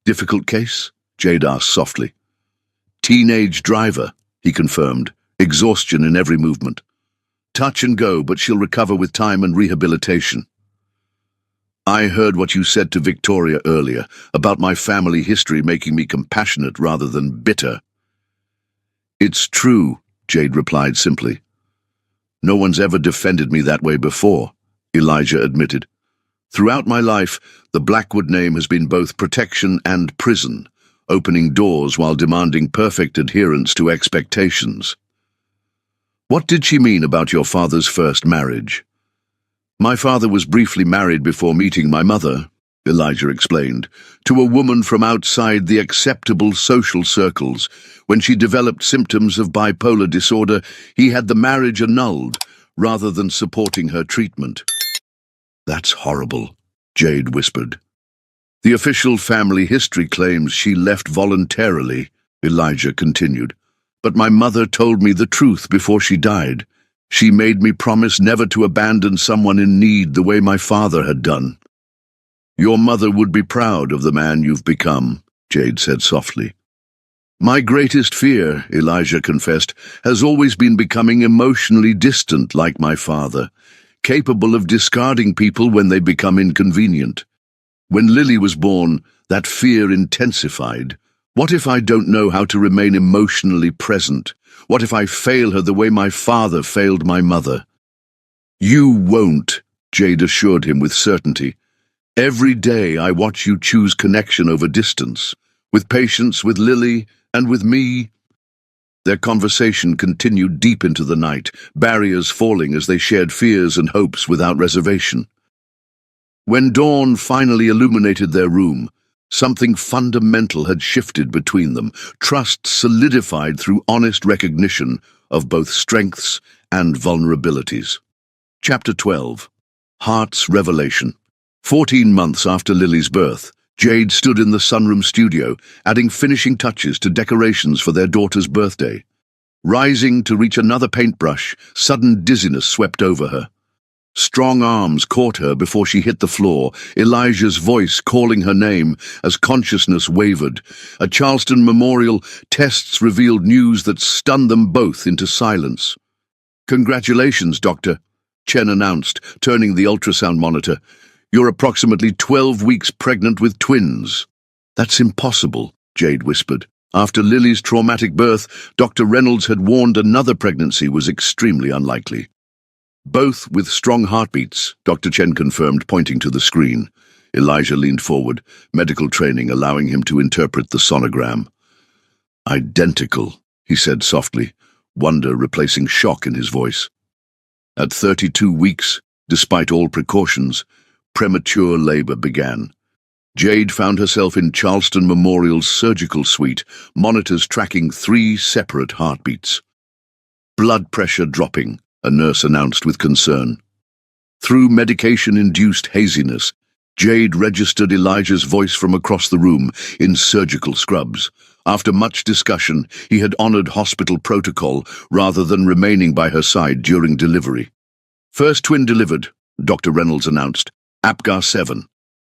"Difficult case?" Jade asked softly. "Teenage driver," he confirmed, exhaustion in every movement. "Touch and go, but she'll recover with time and rehabilitation." "I heard what you said to Victoria earlier, about my family history making me compassionate rather than bitter." "It's true," Jade replied simply. "No one's ever defended me that way before," Elijah admitted. "Throughout my life, the Blackwood name has been both protection and prison, opening doors while demanding perfect adherence to expectations." "What did she mean about your father's first marriage?" "My father was briefly married before meeting my mother," Elijah explained, "to a woman from outside the acceptable social circles. When she developed symptoms of bipolar disorder, he had the marriage annulled, rather than supporting her treatment." "That's horrible," Jade whispered. "The official family history claims she left voluntarily," Elijah continued. "But my mother told me the truth before she died. She made me promise never to abandon someone in need the way my father had done." "Your mother would be proud of the man you've become," Jade said softly. "My greatest fear," Elijah confessed, "has always been becoming emotionally distant like my father, capable of discarding people when they become inconvenient. When Lily was born, that fear intensified. What if I don't know how to remain emotionally present? What if I fail her the way my father failed my mother?" "You won't," Jade assured him with certainty. "Every day I watch you choose connection over distance, with patience, with Lily, and with me." Their conversation continued deep into the night, barriers falling as they shared fears and hopes without reservation. When dawn finally illuminated their room, something fundamental had shifted between them, trust solidified through honest recognition of both strengths and vulnerabilities. Chapter 12. Heart's Revelation. 14 months after Lily's birth, Jade stood in the sunroom studio, adding finishing touches to decorations for their daughter's birthday. Rising to reach another paintbrush, sudden dizziness swept over her. Strong arms caught her before she hit the floor, Elijah's voice calling her name as consciousness wavered. At Charleston Memorial, tests revealed news that stunned them both into silence. "Congratulations, Doctor," Chen announced, turning the ultrasound monitor. "You're approximately 12 weeks pregnant with twins." "That's impossible," Jade whispered. After Lily's traumatic birth, Dr. Reynolds had warned another pregnancy was extremely unlikely. "Both with strong heartbeats," Dr. Chen confirmed, pointing to the screen. Elijah leaned forward, medical training allowing him to interpret the sonogram. "Identical," he said softly, wonder replacing shock in his voice. At 32 weeks, despite all precautions, premature labor began. Jade found herself in Charleston Memorial's surgical suite, monitors tracking 3 separate heartbeats. "Blood pressure dropping," a nurse announced with concern. Through medication-induced haziness, Jade registered Elijah's voice from across the room in surgical scrubs. After much discussion, he had honored hospital protocol rather than remaining by her side during delivery. "First twin delivered," Dr. Reynolds announced. "Apgar 7.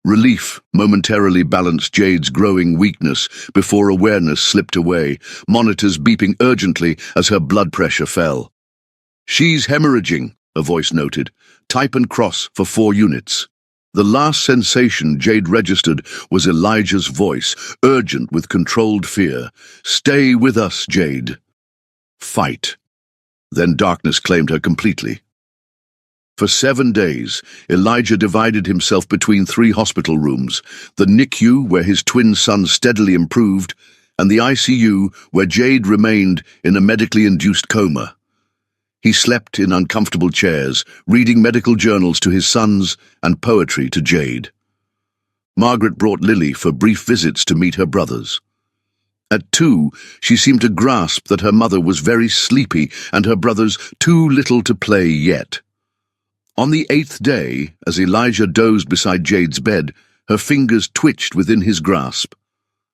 Relief momentarily balanced Jade's growing weakness before awareness slipped away, monitors beeping urgently as her blood pressure fell. "She's hemorrhaging," a voice noted. "Type and cross for 4 units." The last sensation Jade registered was Elijah's voice, urgent with controlled fear. "Stay with us, Jade." "Fight." Then darkness claimed her completely. For 7 days, Elijah divided himself between 3 hospital rooms, the NICU, where his twin son steadily improved, and the ICU, where Jade remained in a medically induced coma. He slept in uncomfortable chairs, reading medical journals to his sons and poetry to Jade. Margaret brought Lily for brief visits to meet her brothers. At 2, she seemed to grasp that her mother was very sleepy and her brothers too little to play yet. On the 8th day, as Elijah dozed beside Jade's bed, her fingers twitched within his grasp.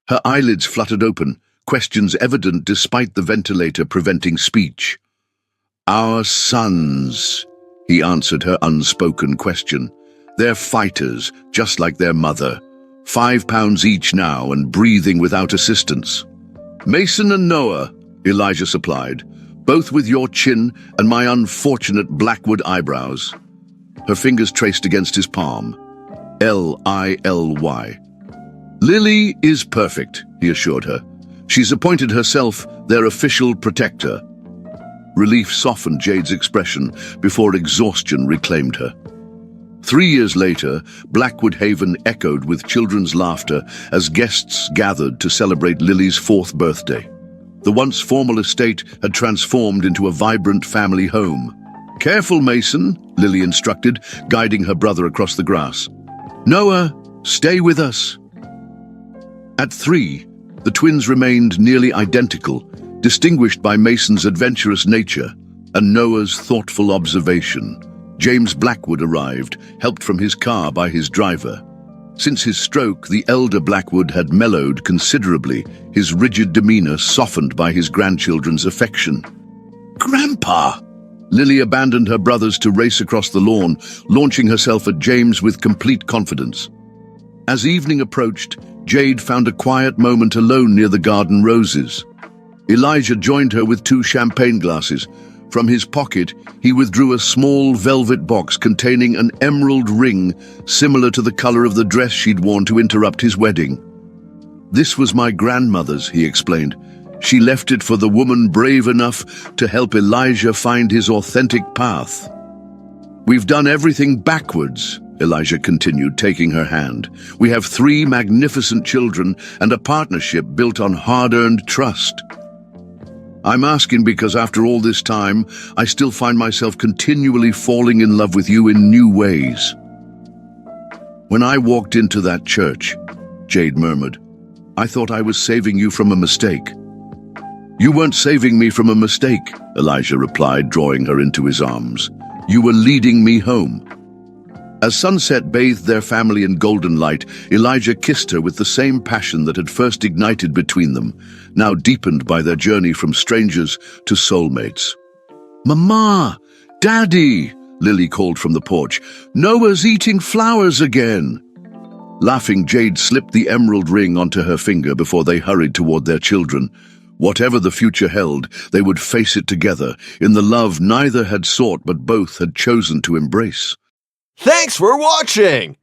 Her eyelids fluttered open, questions evident despite the ventilator preventing speech. "Our sons," he answered her unspoken question. "They're fighters, just like their mother. 5 pounds each now and breathing without assistance." "Mason and Noah," Elijah supplied, "both with your chin and my unfortunate Blackwood eyebrows." Her fingers traced against his palm. Lily. "Lily is perfect," he assured her. "She's appointed herself their official protector." Relief softened Jade's expression before exhaustion reclaimed her. 3 years later, Blackwood Haven echoed with children's laughter as guests gathered to celebrate Lily's 4th birthday. The once formal estate had transformed into a vibrant family home. "Careful, Mason," Lily instructed, guiding her brother across the grass. "Noah, stay with us." At 3, the twins remained nearly identical, distinguished by Mason's adventurous nature and Noah's thoughtful observation. James Blackwood arrived, helped from his car by his driver. Since his stroke, the elder Blackwood had mellowed considerably, his rigid demeanor softened by his grandchildren's affection. "Grandpa!" Lily abandoned her brothers to race across the lawn, launching herself at James with complete confidence. As evening approached, Jade found a quiet moment alone near the garden roses. Elijah joined her with 2 champagne glasses. From his pocket, he withdrew a small velvet box containing an emerald ring similar to the color of the dress she'd worn to interrupt his wedding. "This was my grandmother's," he explained. "She left it for the woman brave enough to help Elijah find his authentic path." "We've done everything backwards," Elijah continued, taking her hand. "We have 3 magnificent children and a partnership built on hard-earned trust. I'm asking because after all this time, I still find myself continually falling in love with you in new ways." "When I walked into that church," Jade murmured, "I thought I was saving you from a mistake." "You weren't saving me from a mistake," Elijah replied, drawing her into his arms. "You were leading me home." As sunset bathed their family in golden light, Elijah kissed her with the same passion that had first ignited between them, now deepened by their journey from strangers to soulmates. "Mama! Daddy!" Lily called from the porch. "Noah's eating flowers again!" Laughing, Jade slipped the emerald ring onto her finger before they hurried toward their children. Whatever the future held, they would face it together, in the love neither had sought but both had chosen to embrace. Thanks for watching!